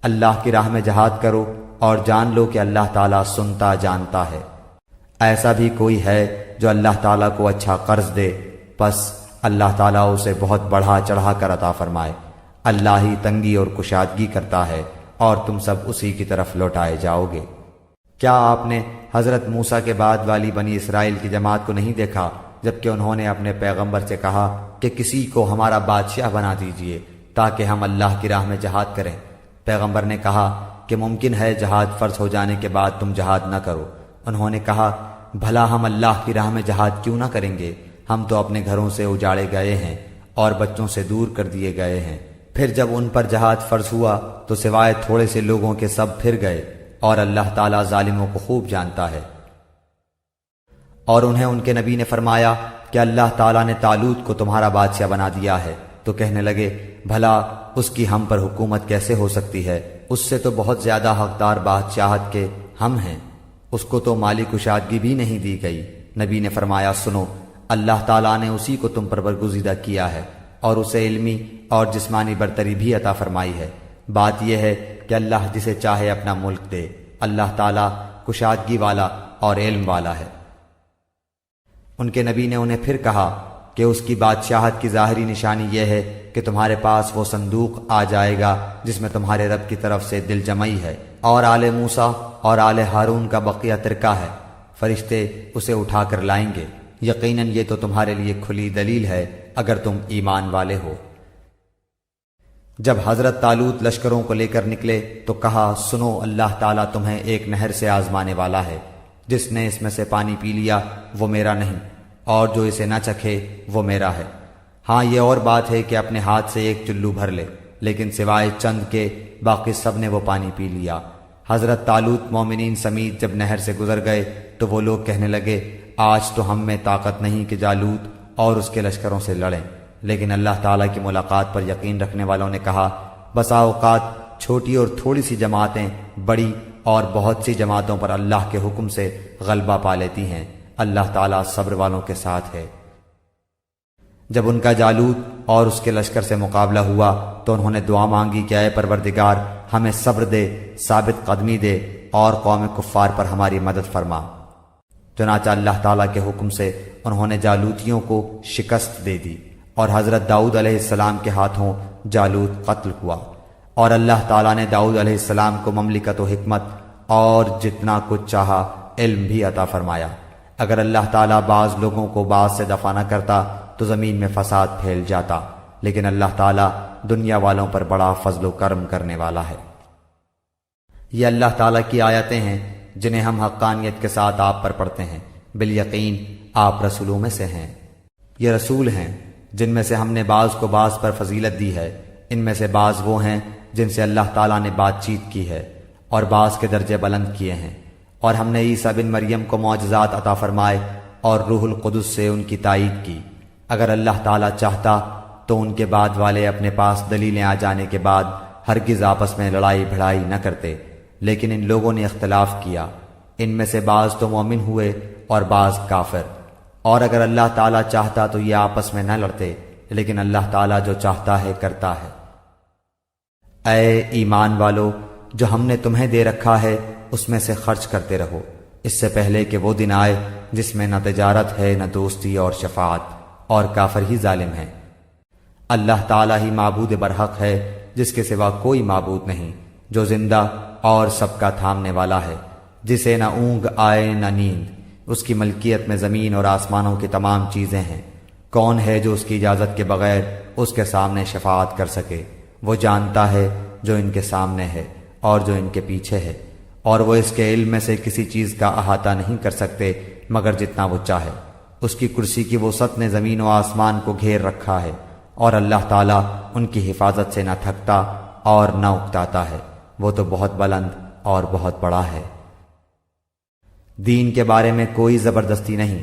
اللہ کی راہ میں جہاد کرو اور جان لو کہ اللہ تعالیٰ سنتا جانتا ہے۔ ایسا بھی کوئی ہے جو اللہ تعالیٰ کو اچھا قرض دے، پس اللہ تعالیٰ اسے بہت بڑھا چڑھا کر عطا فرمائے۔ اللہ ہی تنگی اور کشادگی کرتا ہے، اور تم سب اسی کی طرف لوٹائے جاؤ گے۔ کیا آپ نے حضرت موسیٰ کے بعد والی بنی اسرائیل کی جماعت کو نہیں دیکھا جبکہ انہوں نے اپنے پیغمبر سے کہا کہ کسی کو ہمارا بادشاہ بنا دیجئے تاکہ ہم اللہ کی راہ میں جہاد کریں؟ پیغمبر نے کہا کہ ممکن ہے جہاد فرض ہو جانے کے بعد تم جہاد نہ کرو۔ انہوں نے کہا بھلا ہم اللہ کی راہ میں جہاد کیوں نہ کریں گے؟ ہم تو اپنے گھروں سے اجاڑے گئے ہیں اور بچوں سے دور کر دیے گئے ہیں۔ پھر جب ان پر جہاد فرض ہوا تو سوائے تھوڑے سے لوگوں کے سب پھر گئے، اور اللہ تعالیٰ ظالموں کو خوب جانتا ہے۔ اور انہیں ان کے نبی نے فرمایا کہ اللہ تعالیٰ نے طالوت کو تمہارا بادشاہ بنا دیا ہے، تو کہنے لگے بھلا اس کی ہم پر حکومت کیسے ہو سکتی ہے؟ اس سے تو بہت زیادہ حقدار بادشاہت کے ہم ہیں، اس کو تو مالی کشادگی بھی نہیں دی گئی۔ نبی نے فرمایا سنو، اللہ تعالیٰ نے اسی کو تم پر برگزیدہ کیا ہے، اور اسے علمی اور جسمانی برتری بھی عطا فرمائی ہے۔ بات یہ ہے کہ اللہ جسے چاہے اپنا ملک دے، اللہ تعالیٰ کشادگی والا اور علم والا ہے۔ ان کے نبی نے انہیں پھر کہا کہ اس کی بادشاہت کی ظاہری نشانی یہ ہے کہ تمہارے پاس وہ صندوق آ جائے گا جس میں تمہارے رب کی طرف سے دل جمعی ہے، اور آل موسیٰ اور آل ہارون کا بقیہ ترکہ ہے، فرشتے اسے اٹھا کر لائیں گے۔ یقیناً یہ تو تمہارے لیے کھلی دلیل ہے اگر تم ایمان والے ہو۔ جب حضرت طالوت لشکروں کو لے کر نکلے تو کہا سنو، اللہ تعالیٰ تمہیں ایک نہر سے آزمانے والا ہے، جس نے اس میں سے پانی پی لیا وہ میرا نہیں، اور جو اسے نہ چکھے وہ میرا ہے۔ ہاں یہ اور بات ہے کہ اپنے ہاتھ سے ایک چلو بھر لے، لیکن سوائے چند کے باقی سب نے وہ پانی پی لیا۔ حضرت طالوت مومنین سمیت جب نہر سے گزر گئے تو وہ لوگ کہنے لگے آج تو ہم میں طاقت نہیں کہ جالوت اور اس کے لشکروں سے لڑیں، لیکن اللہ تعالیٰ کی ملاقات پر یقین رکھنے والوں نے کہا بسا اوقات چھوٹی اور تھوڑی سی جماعتیں بڑی اور بہت سی جماعتوں پر اللہ کے حکم سے غلبہ پا لیتی ہیں، اللہ تعالیٰ صبر والوں کے ساتھ ہے۔ جب ان کا جالوت اور اس کے لشکر سے مقابلہ ہوا تو انہوں نے دعا مانگی کہ اے پروردگار ہمیں صبر دے، ثابت قدمی دے، اور قوم کفار پر ہماری مدد فرما۔ چنانچہ اللہ تعالیٰ کے حکم سے انہوں نے جالوتیوں کو شکست دے دی، اور حضرت داؤد علیہ السلام کے ہاتھوں جالوت قتل ہوا، اور اللہ تعالیٰ نے داؤد علیہ السلام کو مملکت و حکمت اور جتنا کچھ چاہا علم بھی عطا فرمایا۔ اگر اللہ تعالیٰ بعض لوگوں کو بعض سے دفع نہ کرتا تو زمین میں فساد پھیل جاتا، لیکن اللہ تعالیٰ دنیا والوں پر بڑا فضل و کرم کرنے والا ہے۔ یہ اللہ تعالیٰ کی آیتیں ہیں جنہیں ہم حقانیت کے ساتھ آپ پر پڑھتے ہیں، بالیقین آپ رسولوں میں سے ہیں۔ یہ رسول ہیں جن میں سے ہم نے بعض کو بعض پر فضیلت دی ہے، ان میں سے بعض وہ ہیں جن سے اللہ تعالیٰ نے بات چیت کی ہے، اور بعض کے درجے بلند کیے ہیں، اور ہم نے عیسیٰ بن مریم کو معجزات عطا فرمائے اور روح القدس سے ان کی تائید کی۔ اگر اللہ تعالیٰ چاہتا تو ان کے بعد والے اپنے پاس دلیلیں آ جانے کے بعد ہرگز آپس میں لڑائی بھڑائی نہ کرتے، لیکن ان لوگوں نے اختلاف کیا، ان میں سے بعض تو مومن ہوئے اور بعض کافر، اور اگر اللہ تعالیٰ چاہتا تو یہ آپس میں نہ لڑتے، لیکن اللہ تعالیٰ جو چاہتا ہے کرتا ہے۔ اے ایمان والو، جو ہم نے تمہیں دے رکھا ہے اس میں سے خرچ کرتے رہو، اس سے پہلے کہ وہ دن آئے جس میں نہ تجارت ہے نہ دوستی اور شفاعت، اور کافر ہی ظالم ہے۔ اللہ تعالیٰ ہی معبود برحق ہے، جس کے سوا کوئی معبود نہیں، جو زندہ اور سب کا تھامنے والا ہے، جسے نہ اونگ آئے نہ نیند، اس کی ملکیت میں زمین اور آسمانوں کی تمام چیزیں ہیں۔ کون ہے جو اس کی اجازت کے بغیر اس کے سامنے شفاعت کر سکے؟ وہ جانتا ہے جو ان کے سامنے ہے اور جو ان کے پیچھے ہے، اور وہ اس کے علم میں سے کسی چیز کا احاطہ نہیں کر سکتے مگر جتنا وہ چاہے۔ اس کی کرسی کی وسعت نے زمین و آسمان کو گھیر رکھا ہے، اور اللہ تعالیٰ ان کی حفاظت سے نہ تھکتا اور نہ اکتاتا ہے، وہ تو بہت بلند اور بہت بڑا ہے۔ دین کے بارے میں کوئی زبردستی نہیں،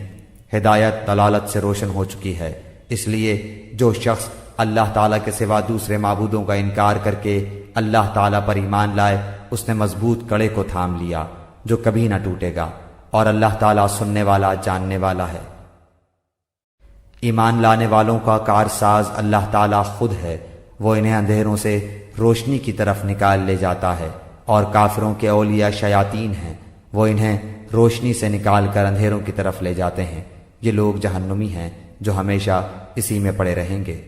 ہدایت دلالت سے روشن ہو چکی ہے، اس لیے جو شخص اللہ تعالیٰ کے سوا دوسرے معبودوں کا انکار کر کے اللہ تعالیٰ پر ایمان لائے، اس نے مضبوط کڑے کو تھام لیا جو کبھی نہ ٹوٹے گا، اور اللہ تعالیٰ سننے والا جاننے والا ہے۔ ایمان لانے والوں کا کارساز اللہ تعالیٰ خود ہے، وہ انہیں اندھیروں سے روشنی کی طرف نکال لے جاتا ہے، اور کافروں کے اولیاء شیاطین ہیں، وہ انہیں روشنی سے نکال کر اندھیروں کی طرف لے جاتے ہیں۔ یہ لوگ جہنمی ہیں جو ہمیشہ اسی میں پڑے رہیں گے۔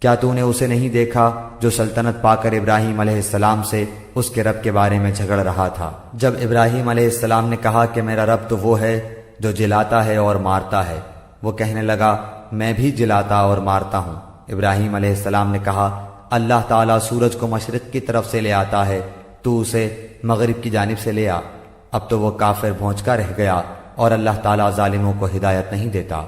کیا تو نے اسے نہیں دیکھا جو سلطنت پا کر ابراہیم علیہ السلام سے اس کے رب کے بارے میں جھگڑ رہا تھا؟ جب ابراہیم علیہ السلام نے کہا کہ میرا رب تو وہ ہے جو جلاتا ہے اور مارتا ہے، وہ کہنے لگا میں بھی جلاتا اور مارتا ہوں۔ ابراہیم علیہ السلام نے کہا اللہ تعالیٰ سورج کو مشرق کی طرف سے لے آتا ہے، تو اسے مغرب کی جانب سے لے آ۔ اب تو وہ کافر بھونچکا رہ گیا، اور اللہ تعالیٰ ظالموں کو ہدایت نہیں دیتا۔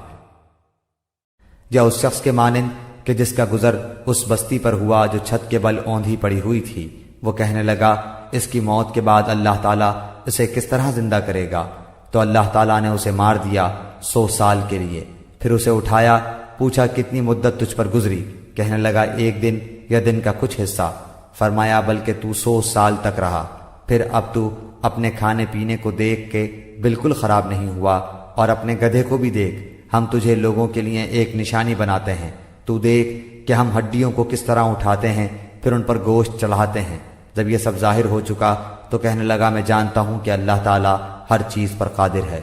یا اس شخص کے مانند کہ جس کا گزر اس بستی پر ہوا جو چھت کے بل اوندھی پڑی ہوئی تھی، وہ کہنے لگا اس کی موت کے بعد اللہ تعالیٰ اسے کس طرح زندہ کرے گا؟ تو اللہ تعالیٰ نے اسے مار دیا 100 سال کے لیے، پھر اسے اٹھایا، پوچھا کتنی مدت تجھ پر گزری؟ کہنے لگا 1 دن یا دن کا کچھ حصہ۔ فرمایا بلکہ تو 100 سال تک رہا۔ پھر اب تو اپنے کھانے پینے کو دیکھ کے بالکل خراب نہیں ہوا، اور اپنے گدھے کو بھی دیکھ، ہم تجھے لوگوں کے لیے ایک نشانی بناتے ہیں، تو دیکھ کہ ہم ہڈیوں کو کس طرح اٹھاتے ہیں، پھر ان پر گوشت چڑھاتے ہیں۔ جب یہ سب ظاہر ہو چکا تو کہنے لگا میں جانتا ہوں کہ اللہ تعالیٰ ہر چیز پر قادر ہے۔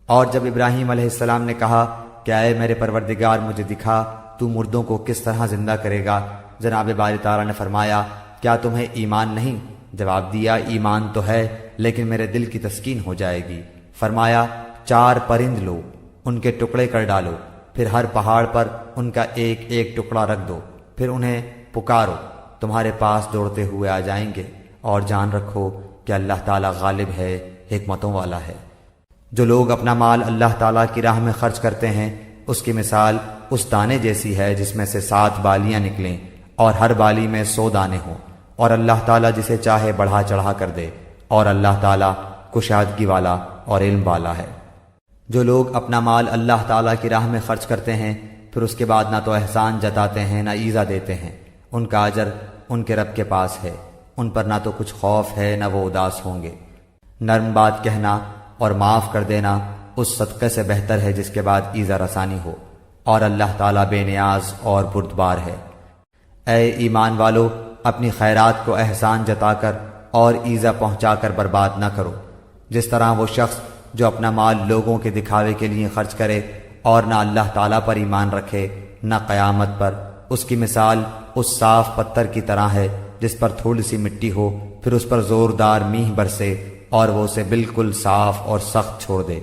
اور جب ابراہیم علیہ السلام نے کہا کہ اے میرے پروردگار مجھے دکھا تو مردوں کو کس طرح زندہ کرے گا، جناب باری تعالیٰ نے فرمایا کیا تمہیں ایمان نہیں؟ جواب دیا ایمان تو ہے، لیکن میرے دل کی تسکین ہو جائے گی۔ فرمایا 4 پرند لو، ان کے ٹکڑے کر ڈالو، پھر ہر پہاڑ پر ان کا ایک ایک ٹکڑا رکھ دو، پھر انہیں پکارو، تمہارے پاس دوڑتے ہوئے آ جائیں گے، اور جان رکھو کہ اللہ تعالیٰ غالب ہے، حکمتوں والا ہے۔ جو لوگ اپنا مال اللہ تعالیٰ کی راہ میں خرچ کرتے ہیں، اس کی مثال اس دانے جیسی ہے جس میں سے 7 بالیاں نکلیں، اور ہر بالی میں 100 دانے ہوں، اور اللہ تعالیٰ جسے چاہے بڑھا چڑھا کر دے، اور اللہ تعالیٰ کشادگی والا اور علم والا ہے۔ جو لوگ اپنا مال اللہ تعالیٰ کی راہ میں خرچ کرتے ہیں، پھر اس کے بعد نہ تو احسان جتاتے ہیں نہ ایذا دیتے ہیں، ان کا اجر ان کے رب کے پاس ہے، ان پر نہ تو کچھ خوف ہے نہ وہ اداس ہوں گے۔ نرم بات کہنا اور معاف کر دینا اس صدقے سے بہتر ہے جس کے بعد ایذا رسانی ہو، اور اللہ تعالیٰ بے نیاز اور بردبار ہے۔ اے ایمان والو، اپنی خیرات کو احسان جتا کر اور ایذا پہنچا کر برباد نہ کرو، جس طرح وہ شخص جو اپنا مال لوگوں کے دکھاوے کے لیے خرچ کرے اور نہ اللہ تعالیٰ پر ایمان رکھے نہ قیامت پر، اس کی مثال اس صاف پتھر کی طرح ہے جس پر تھوڑی سی مٹی ہو، پھر اس پر زوردار میںہ برسے اور وہ اسے بالکل صاف اور سخت چھوڑ دے۔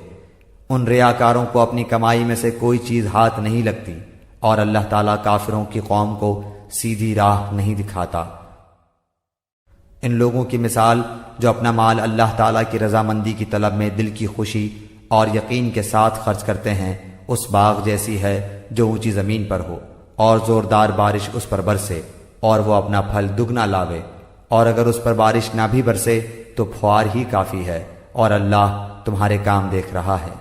ان ریاکاروں کو اپنی کمائی میں سے کوئی چیز ہاتھ نہیں لگتی، اور اللہ تعالیٰ کافروں کی قوم کو سیدھی راہ نہیں دکھاتا۔ ان لوگوں کی مثال جو اپنا مال اللہ تعالیٰ کی رضامندی کی طلب میں دل کی خوشی اور یقین کے ساتھ خرچ کرتے ہیں، اس باغ جیسی ہے جو اونچی زمین پر ہو، اور زوردار بارش اس پر برسے اور وہ اپنا پھل دگنا لاوے، اور اگر اس پر بارش نہ بھی برسے تو پھوار ہی کافی ہے، اور اللہ تمہارے کام دیکھ رہا ہے۔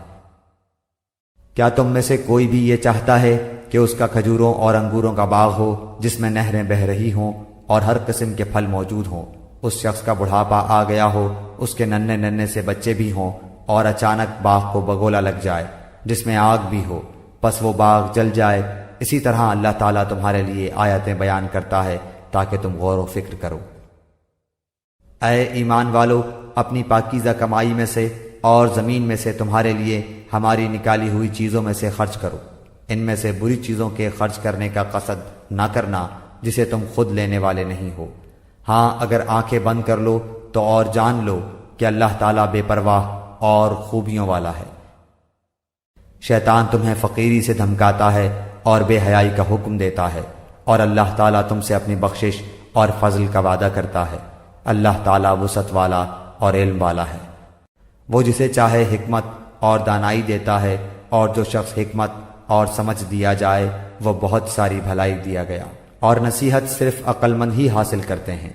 کیا تم میں سے کوئی بھی یہ چاہتا ہے کہ اس کا کھجوروں اور انگوروں کا باغ ہو جس میں نہریں بہہ رہی ہوں اور ہر قسم کے پھل موجود ہوں، اس شخص کا بڑھاپا آ گیا ہو، اس کے ننھے ننھے سے بچے بھی ہوں، اور اچانک باغ کو بگولا لگ جائے جس میں آگ بھی ہو، پس وہ باغ جل جائے۔ اسی طرح اللہ تعالیٰ تمہارے لیے آیتیں بیان کرتا ہے تاکہ تم غور و فکر کرو۔ اے ایمان والو، اپنی پاکیزہ کمائی میں سے اور زمین میں سے تمہارے لیے ہماری نکالی ہوئی چیزوں میں سے خرچ کرو۔ ان میں سے بری چیزوں کے خرچ کرنے کا قصد نہ کرنا جسے تم خود لینے والے نہیں ہو۔ ہاں، اگر آنکھیں بند کر لو تو اور جان لو کہ اللہ تعالیٰ بے پرواہ اور خوبیوں والا ہے۔ شیطان تمہیں فقیری سے دھمکاتا ہے اور بے حیائی کا حکم دیتا ہے، اور اللہ تعالیٰ تم سے اپنی بخشش اور فضل کا وعدہ کرتا ہے۔ اللہ تعالیٰ وسعت والا اور علم والا ہے۔ وہ جسے چاہے حکمت اور دانائی دیتا ہے، اور جو شخص حکمت اور سمجھ دیا جائے وہ بہت ساری بھلائی دیا گیا، اور نصیحت صرف عقل مند ہی حاصل کرتے ہیں۔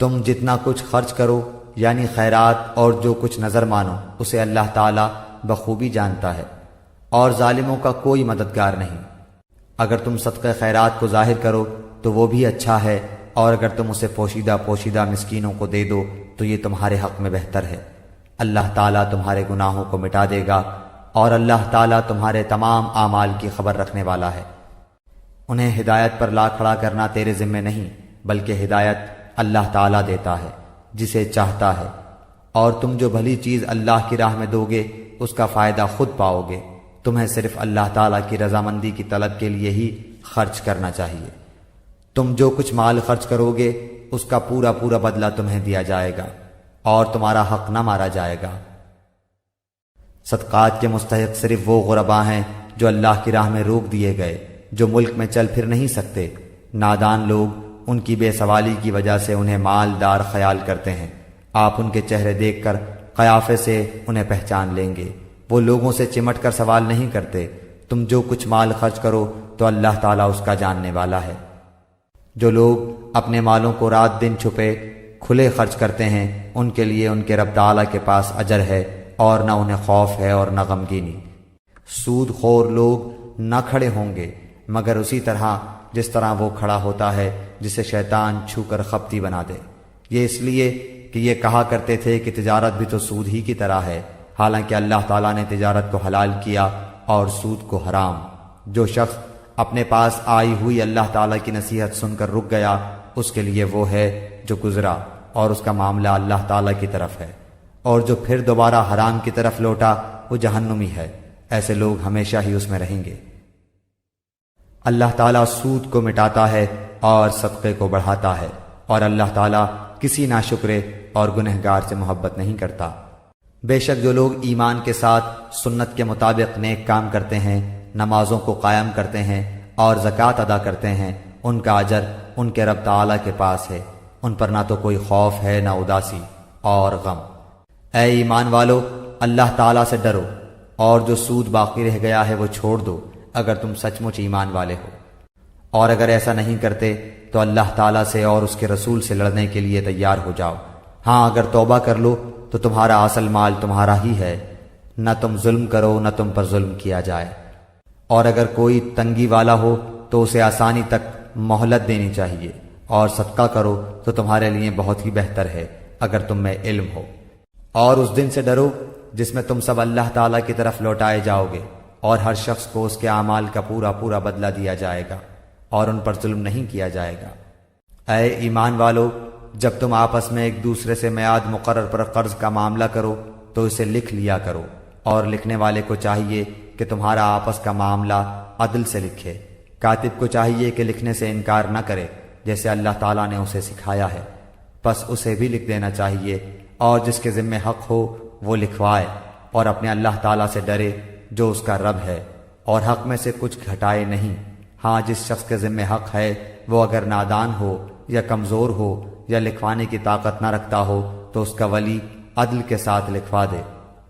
تم جتنا کچھ خرچ کرو یعنی خیرات اور جو کچھ نظر مانو، اسے اللہ تعالیٰ بخوبی جانتا ہے، اور ظالموں کا کوئی مددگار نہیں۔ اگر تم صدقہ خیرات کو ظاہر کرو تو وہ بھی اچھا ہے، اور اگر تم اسے پوشیدہ پوشیدہ مسکینوں کو دے دو تو یہ تمہارے حق میں بہتر ہے۔ اللہ تعالیٰ تمہارے گناہوں کو مٹا دے گا، اور اللہ تعالیٰ تمہارے تمام اعمال کی خبر رکھنے والا ہے۔ انہیں ہدایت پر لا کھڑا کرنا تیرے ذمہ نہیں، بلکہ ہدایت اللہ تعالیٰ دیتا ہے جسے چاہتا ہے، اور تم جو بھلی چیز اللہ کی راہ میں دو گے اس کا فائدہ خود پاؤ گے۔ تمہیں صرف اللہ تعالیٰ کی رضامندی کی طلب کے لیے ہی خرچ کرنا چاہیے۔ تم جو کچھ مال خرچ کرو گے اس کا پورا پورا بدلہ تمہیں دیا جائے گا، اور تمہارا حق نہ مارا جائے گا۔ صدقات کے مستحق صرف وہ غرباء ہیں جو اللہ کی راہ میں روک دیے گئے، جو ملک میں چل پھر نہیں سکتے۔ نادان لوگ ان کی بے سوالی کی وجہ سے انہیں مالدار خیال کرتے ہیں۔ آپ ان کے چہرے دیکھ کر قیافے سے انہیں پہچان لیں گے۔ وہ لوگوں سے چمٹ کر سوال نہیں کرتے۔ تم جو کچھ مال خرچ کرو تو اللہ تعالیٰ اس کا جاننے والا ہے۔ جو لوگ اپنے مالوں کو رات دن چھپے کھلے خرچ کرتے ہیں، ان کے لیے ان کے رب تعالیٰ کے پاس اجر ہے، اور نہ انہیں خوف ہے اور نہ غمگینی۔ سود خور لوگ نہ کھڑے ہوں گے مگر اسی طرح جس طرح وہ کھڑا ہوتا ہے جسے شیطان چھو کر خپتی بنا دے۔ یہ اس لیے کہ یہ کہا کرتے تھے کہ تجارت بھی تو سود ہی کی طرح ہے، حالانکہ اللہ تعالیٰ نے تجارت کو حلال کیا اور سود کو حرام۔ جو شخص اپنے پاس آئی ہوئی اللہ تعالیٰ کی نصیحت سن کر رک گیا، اس کے لیے وہ ہے جو گزرا، اور اس کا معاملہ اللہ تعالیٰ کی طرف ہے، اور جو پھر دوبارہ حرام کی طرف لوٹا وہ جہنمی ہے۔ ایسے لوگ ہمیشہ ہی اس میں رہیں گے۔ اللہ تعالیٰ سود کو مٹاتا ہے اور صدقے کو بڑھاتا ہے، اور اللہ تعالیٰ کسی ناشکرے اور گنہگار سے محبت نہیں کرتا۔ بے شک جو لوگ ایمان کے ساتھ سنت کے مطابق نیک کام کرتے ہیں، نمازوں کو قائم کرتے ہیں اور زکوٰۃ ادا کرتے ہیں، ان کا اجر ان کے رب تعالیٰ کے پاس ہے۔ ان پر نہ تو کوئی خوف ہے نہ اداسی اور غم۔ اے ایمان والو، اللہ تعالیٰ سے ڈرو، اور جو سود باقی رہ گیا ہے وہ چھوڑ دو اگر تم سچ مچ ایمان والے ہو۔ اور اگر ایسا نہیں کرتے تو اللہ تعالیٰ سے اور اس کے رسول سے لڑنے کے لیے تیار ہو جاؤ۔ ہاں، اگر توبہ کر لو تو تمہارا اصل مال تمہارا ہی ہے، نہ تم ظلم کرو نہ تم پر ظلم کیا جائے۔ اور اگر کوئی تنگی والا ہو تو اسے آسانی تک مہلت دینی چاہیے، اور صدقہ کرو تو تمہارے لیے بہت ہی بہتر ہے اگر تم میں علم ہو۔ اور اس دن سے ڈرو جس میں تم سب اللہ تعالیٰ کی طرف لوٹائے جاؤ گے، اور ہر شخص کو اس کے اعمال کا پورا پورا بدلہ دیا جائے گا، اور ان پر ظلم نہیں کیا جائے گا۔ اے ایمان والو، جب تم آپس میں ایک دوسرے سے میعاد مقرر پر قرض کا معاملہ کرو تو اسے لکھ لیا کرو، اور لکھنے والے کو چاہیے کہ تمہارا آپس کا معاملہ عدل سے لکھے۔ کاتب کو چاہیے کہ لکھنے سے انکار نہ کرے جیسے اللہ تعالیٰ نے اسے سکھایا ہے، پس اسے بھی لکھ دینا چاہیے، اور جس کے ذمہ حق ہو وہ لکھوائے، اور اپنے اللہ تعالیٰ سے ڈرے جو اس کا رب ہے، اور حق میں سے کچھ گھٹائے نہیں۔ ہاں، جس شخص کے ذمہ حق ہے وہ اگر نادان ہو یا کمزور ہو یا لکھوانے کی طاقت نہ رکھتا ہو تو اس کا ولی عدل کے ساتھ لکھوا دے،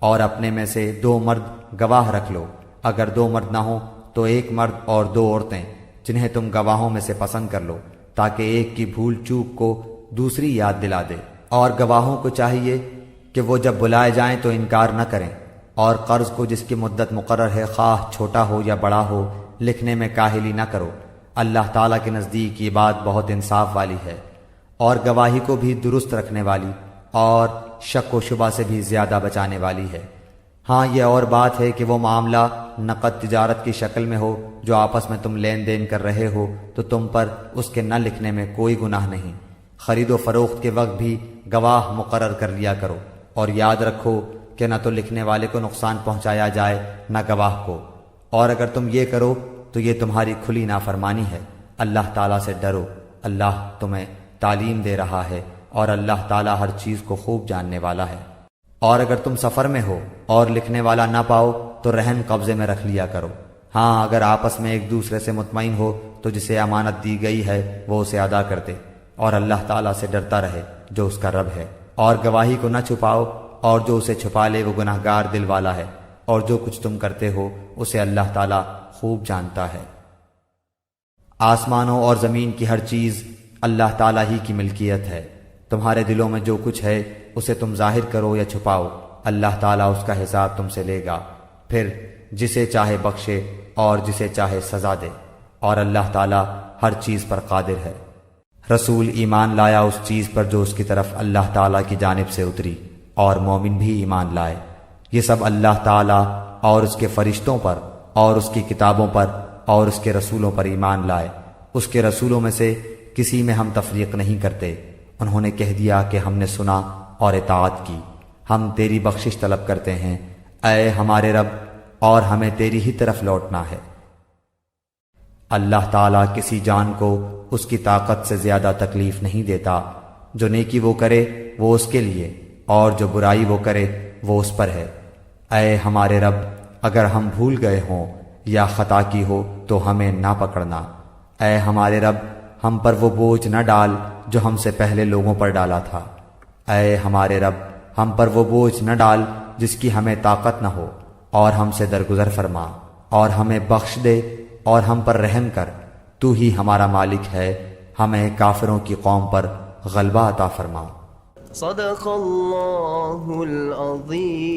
اور اپنے میں سے 2 مرد گواہ رکھ لو۔ اگر 2 مرد نہ ہوں تو 1 مرد اور 2 عورتیں جنہیں تم گواہوں میں سے پسند کر لو، تاکہ ایک کی بھول چوک کو دوسری یاد دلا دے۔ اور گواہوں کو چاہیے کہ وہ جب بلائے جائیں تو انکار نہ کریں، اور قرض کو جس کی مدت مقرر ہے خواہ چھوٹا ہو یا بڑا ہو لکھنے میں کاہلی نہ کرو۔ اللہ تعالیٰ کے نزدیک یہ بات بہت انصاف والی ہے۔ اور گواہی کو بھی درست رکھنے والی اور شک و شبہ سے بھی زیادہ بچانے والی ہے۔ ہاں یہ اور بات ہے کہ وہ معاملہ نقد تجارت کی شکل میں ہو جو آپس میں تم لین دین کر رہے ہو تو تم پر اس کے نہ لکھنے میں کوئی گناہ نہیں۔ خرید و فروخت کے وقت بھی گواہ مقرر کر لیا کرو، اور یاد رکھو کہ نہ تو لکھنے والے کو نقصان پہنچایا جائے نہ گواہ کو، اور اگر تم یہ کرو تو یہ تمہاری کھلی نافرمانی ہے۔ اللہ تعالیٰ سے ڈرو، اللہ تمہیں تعلیم دے رہا ہے اور اللہ تعالیٰ ہر چیز کو خوب جاننے والا ہے۔ اور اگر تم سفر میں ہو اور لکھنے والا نہ پاؤ تو رہن قبضے میں رکھ لیا کرو۔ ہاں اگر آپس میں ایک دوسرے سے مطمئن ہو تو جسے امانت دی گئی ہے وہ اسے ادا کر دے، اور اللہ تعالیٰ سے ڈرتا رہے جو اس کا رب ہے۔ اور گواہی کو نہ چھپاؤ، اور جو اسے چھپا لے وہ گناہ گار دل والا ہے، اور جو کچھ تم کرتے ہو اسے اللہ تعالیٰ خوب جانتا ہے۔ آسمانوں اور زمین کی ہر چیز اللہ تعالیٰ ہی کی ملکیت ہے۔ تمہارے دلوں میں جو کچھ ہے اسے تم ظاہر کرو یا چھپاؤ، اللہ تعالیٰ اس کا حساب تم سے لے گا، پھر جسے چاہے بخشے اور جسے چاہے سزا دے، اور اللہ تعالیٰ ہر چیز پر قادر ہے۔ رسول ایمان لایا اس چیز پر جو اس کی طرف اللہ تعالیٰ کی جانب سے اتری، اور مومن بھی ایمان لائے۔ یہ سب اللہ تعالیٰ اور اس کے فرشتوں پر اور اس کی کتابوں پر اور اس کے رسولوں پر ایمان لائے۔ اس کے رسولوں میں سے کسی میں ہم تفریق نہیں کرتے۔ انہوں نے کہہ دیا کہ ہم نے سنا اور اطاعت کی، ہم تیری بخشش طلب کرتے ہیں اے ہمارے رب، اور ہمیں تیری ہی طرف لوٹنا ہے۔ اللہ تعالیٰ کسی جان کو اس کی طاقت سے زیادہ تکلیف نہیں دیتا۔ جو نیکی وہ کرے وہ اس کے لیے، اور جو برائی وہ کرے وہ اس پر ہے۔ اے ہمارے رب، اگر ہم بھول گئے ہوں یا خطا کی ہو تو ہمیں نہ پکڑنا۔ اے ہمارے رب، ہم پر وہ بوجھ نہ ڈال جو ہم سے پہلے لوگوں پر ڈالا تھا۔ اے ہمارے رب، ہم پر وہ بوجھ نہ ڈال جس کی ہمیں طاقت نہ ہو، اور ہم سے درگزر فرما، اور ہمیں بخش دے اور ہم پر رحم کر۔ تو ہی ہمارا مالک ہے، ہمیں کافروں کی قوم پر غلبہ عطا فرما۔ صدق اللہ العظیم۔